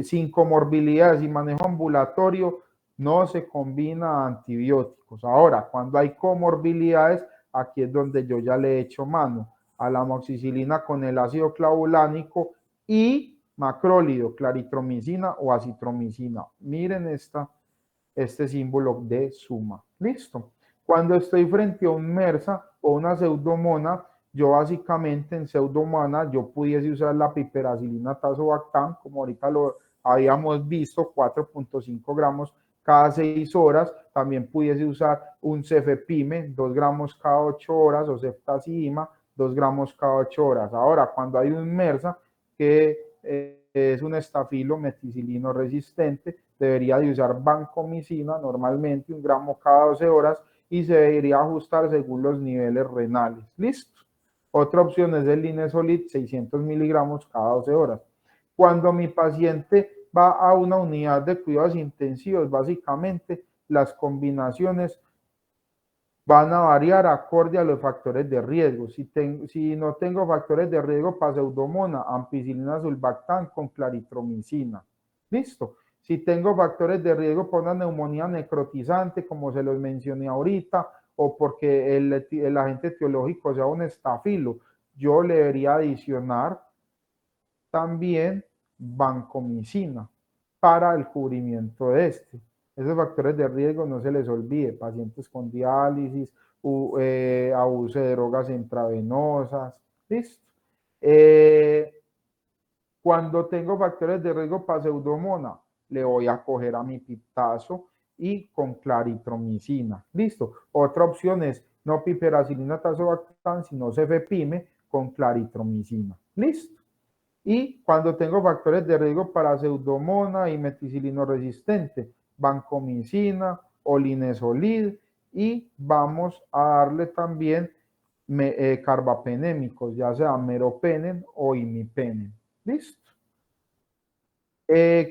Sin comorbilidades y manejo ambulatorio, no se combina antibióticos. Ahora, cuando hay comorbilidades, aquí es donde yo ya le he hecho mano a la amoxicilina con el ácido clavulánico y macrólido, claritromicina o acitromicina. Miren este símbolo de suma. Listo. Cuando estoy frente a un MRSA o una pseudomonas, yo básicamente en pseudomonas yo pudiese usar la piperacilina tazobactam, como ahorita lo habíamos visto, 4.5 gramos cada 6 horas. También pudiese usar un cefepime, 2 gramos cada 8 horas, o ceftazidima, 2 gramos cada 8 horas. Ahora, cuando hay un MRSA que es un estafilo meticilino resistente, debería de usar vancomicina, normalmente 1 gramo cada 12 horas, y se debería ajustar según los niveles renales. Listo. Otra opción es el Linezolid, 600 miligramos cada 12 horas. Cuando mi paciente va a una unidad de cuidados intensivos, básicamente las combinaciones van a variar acorde a los factores de riesgo. Si no tengo factores de riesgo para pseudomonas, ampicilina sulbactam con claritromicina. Listo. Si tengo factores de riesgo para una neumonía necrotizante, como se los mencioné ahorita, o porque el agente etiológico sea un estafilo, yo le debería adicionar también vancomicina para el cubrimiento de este. Esos factores de riesgo no se les olvide: pacientes con diálisis, abuso de drogas intravenosas. Listo. Cuando tengo factores de riesgo para pseudomonas, le voy a coger a mi piptazo y con claritromicina. Listo. Otra opción es no piperacilina tazobactam, sino cefepime con claritromicina. Listo. Y cuando tengo factores de riesgo para pseudomonas y meticilino resistente, vancomicina o linezolid, y vamos a darle también carbapenémicos, ya sea meropenem o imipenem. ¿Listo?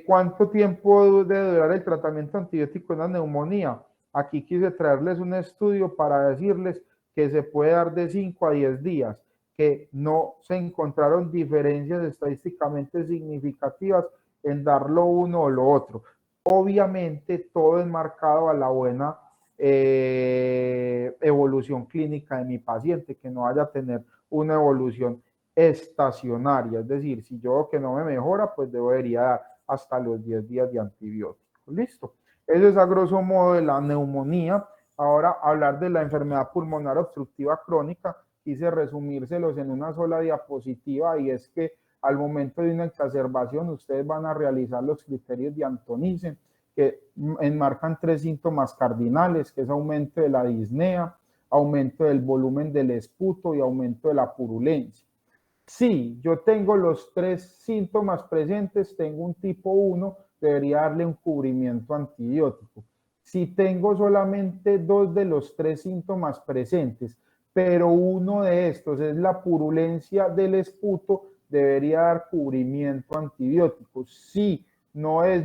¿Cuánto tiempo debe durar el tratamiento antibiótico en la neumonía? Aquí quise traerles un estudio para decirles que se puede dar de 5 a 10 días, que no se encontraron diferencias estadísticamente significativas en dar lo uno o lo otro. Obviamente todo enmarcado a la buena evolución clínica de mi paciente, que no vaya a tener una evolución estacionaria. Es decir, si yo veo que no me mejora, pues debería dar hasta los 10 días de antibióticos. Listo. Eso es a grosso modo de la neumonía. Ahora, hablar de la enfermedad pulmonar obstructiva crónica, quise resumírselos en una sola diapositiva, y es que al momento de una exacerbación ustedes van a realizar los criterios de Antonisen, que enmarcan 3 síntomas cardinales, que es aumento de la disnea, aumento del volumen del esputo y aumento de la purulencia. Si yo tengo los 3 síntomas presentes, tengo un tipo 1, debería darle un cubrimiento antibiótico. Si tengo solamente 2 de los 3 síntomas presentes, pero uno de estos es la purulencia del esputo, debería dar cubrimiento antibiótico. Si no es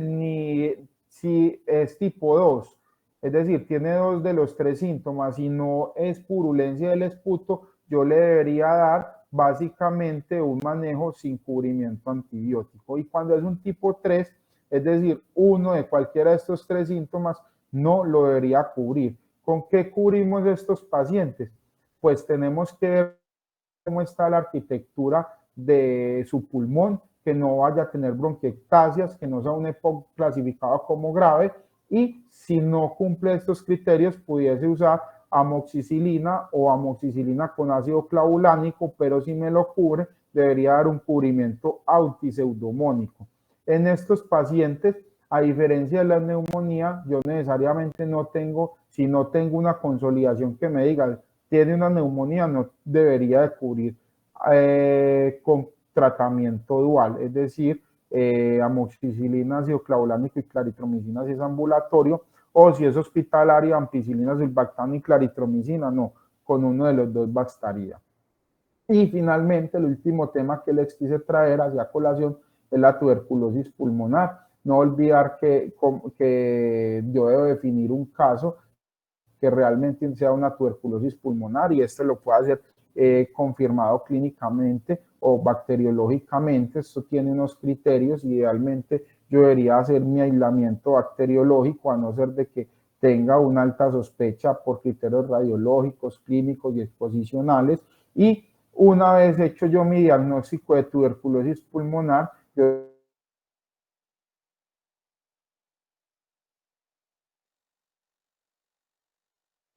si es tipo 2, es decir, tiene 2 de los 3 síntomas y no es purulencia del esputo, yo le debería dar básicamente un manejo sin cubrimiento antibiótico. Y cuando es un tipo 3, es decir, uno de cualquiera de estos 3 síntomas, no lo debería cubrir. ¿Con qué cubrimos estos pacientes? Pues tenemos que ver cómo está la arquitectura de su pulmón, que no vaya a tener bronquiectasias, que no sea un EPOC clasificado como grave, y si no cumple estos criterios, pudiese usar amoxicilina o amoxicilina con ácido clavulánico, pero si me lo cubre, debería dar un cubrimiento antiseudomónico. En estos pacientes, a diferencia de la neumonía, yo necesariamente no tengo, si no tengo una consolidación que me diga tiene una neumonía, no debería de cubrir con tratamiento dual, es decir, amoxicilina, ácido clavulánico y claritromicina si es ambulatorio, o si es hospitalario, ampicilina, sulbactam y claritromicina, no, con uno de los dos bastaría. Y finalmente, el último tema que les quise traer hacia colación es la tuberculosis pulmonar. No olvidar que yo debo definir un caso que realmente sea una tuberculosis pulmonar, y esto lo puede hacer confirmado clínicamente o bacteriológicamente. Esto tiene unos criterios. Idealmente yo debería hacer mi aislamiento bacteriológico, a no ser de que tenga una alta sospecha por criterios radiológicos, clínicos y exposicionales. Y una vez hecho yo mi diagnóstico de tuberculosis pulmonar, yo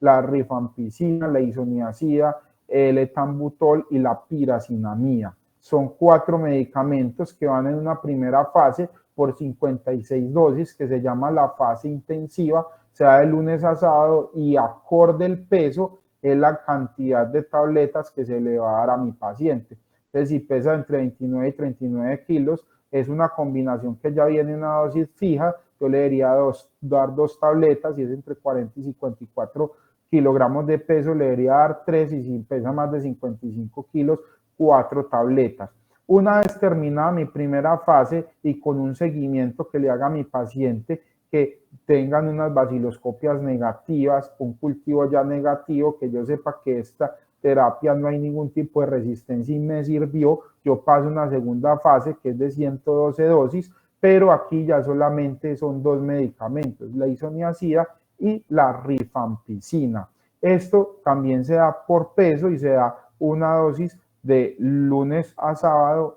la rifampicina, la isoniazida, el etambutol y la piracinamida. Son 4 medicamentos que van en una primera fase por 56 dosis, que se llama la fase intensiva, se da de lunes a sábado, y acorde el peso es la cantidad de tabletas que se le va a dar a mi paciente. Entonces, si pesa entre 29 y 39 kilos, es una combinación que ya viene una dosis fija, yo le debería dar 2 tabletas, y es entre 40 y 54 kilogramos de peso, le debería dar 3, y si pesa más de 55 kilos, 4 tabletas. Una vez terminada mi primera fase y con un seguimiento que le haga a mi paciente, que tengan unas baciloscopias negativas, un cultivo ya negativo, que yo sepa que esta terapia no hay ningún tipo de resistencia y me sirvió, yo paso una segunda fase que es de 112 dosis, pero aquí ya solamente son 2 medicamentos, la isoniazida y la rifampicina. Esto también se da por peso y se da una dosis de lunes a sábado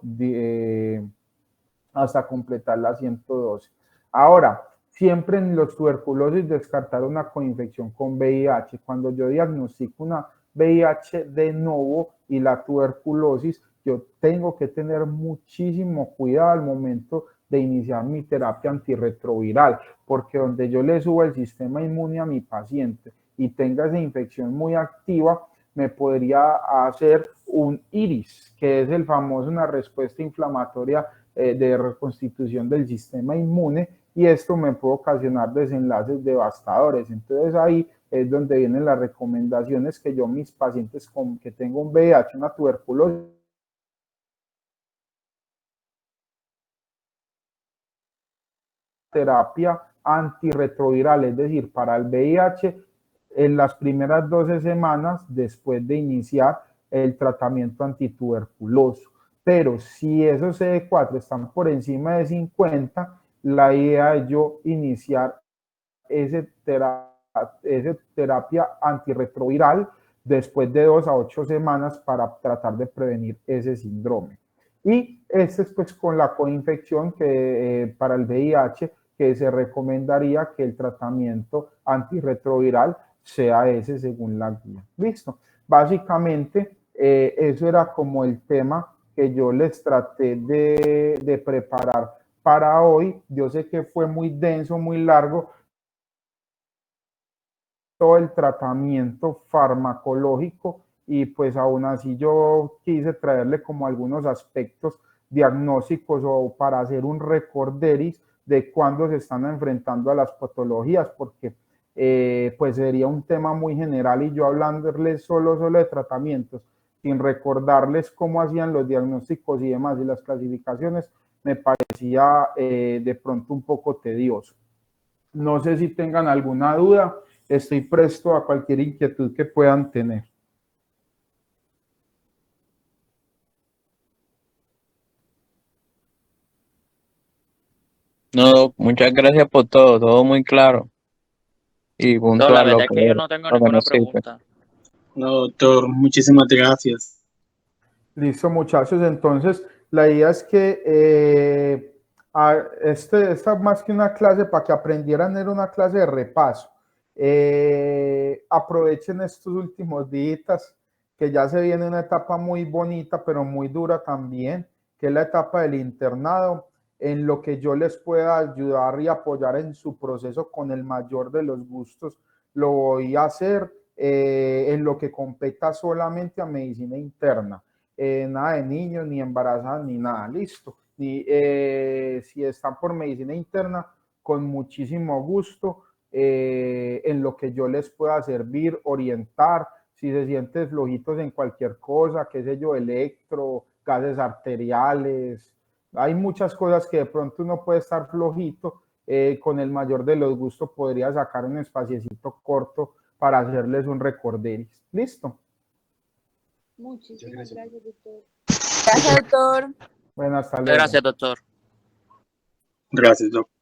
hasta completar la 112. Ahora, siempre en los tuberculosis descartar una coinfección con VIH. Cuando yo diagnostico una VIH de novo y la tuberculosis, yo tengo que tener muchísimo cuidado al momento de iniciar mi terapia antirretroviral, porque donde yo le suba el sistema inmune a mi paciente y tenga esa infección muy activa, me podría hacer un IRIS, que es el famoso, una respuesta inflamatoria de reconstitución del sistema inmune, y esto me puede ocasionar desenlaces devastadores. Entonces ahí es donde vienen las recomendaciones que yo mis pacientes con que tengo un VIH, una tuberculosis, terapia antirretroviral, es decir, para el VIH, en las primeras 12 semanas después de iniciar el tratamiento antituberculoso. Pero si esos CD4 están por encima de 50, la idea es yo iniciar ese terapia antirretroviral después de 2 a 8 semanas para tratar de prevenir ese síndrome. Y este es pues con la coinfección que para el VIH, que se recomendaría que el tratamiento antirretroviral sea ese según la guía. Listo. Básicamente, eso era como el tema que yo les traté de preparar para hoy. Yo sé que fue muy denso, muy largo, todo el tratamiento farmacológico, y pues aún así yo quise traerle como algunos aspectos diagnósticos o para hacer un recorderis de cuándo se están enfrentando a las patologías, porque pues sería un tema muy general y yo hablándoles solo de tratamientos sin recordarles cómo hacían los diagnósticos y demás y las clasificaciones, me parecía de pronto un poco tedioso. No sé si tengan alguna duda, estoy presto a cualquier inquietud que puedan tener. No, muchas gracias por todo, todo muy claro y No, la puntual verdad es que yo no tengo lo que ninguna nos sirve. pregunta. No, doctor, muchísimas gracias. Listo, muchachos. Entonces, la idea es que esta más que una clase para que aprendieran, era una clase de repaso. Aprovechen estos últimos días, que ya se viene una etapa muy bonita, pero muy dura también, que es la etapa del internado, en lo que yo les pueda ayudar y apoyar en su proceso con el mayor de los gustos, lo voy a hacer en lo que competa solamente a medicina interna. Nada de niños, ni embarazadas, ni nada, listo. Ni, si están por medicina interna, con muchísimo gusto, en lo que yo les pueda servir, orientar, si se sienten flojitos en cualquier cosa, qué sé yo, electro, gases arteriales, hay muchas cosas que de pronto uno puede estar flojito, con el mayor de los gustos podría sacar un espaciecito corto para hacerles un recorderis. ¿Listo? Muchísimas gracias, doctor. Gracias, doctor. Bueno, hasta luego. Gracias, doctor. Gracias, doctor.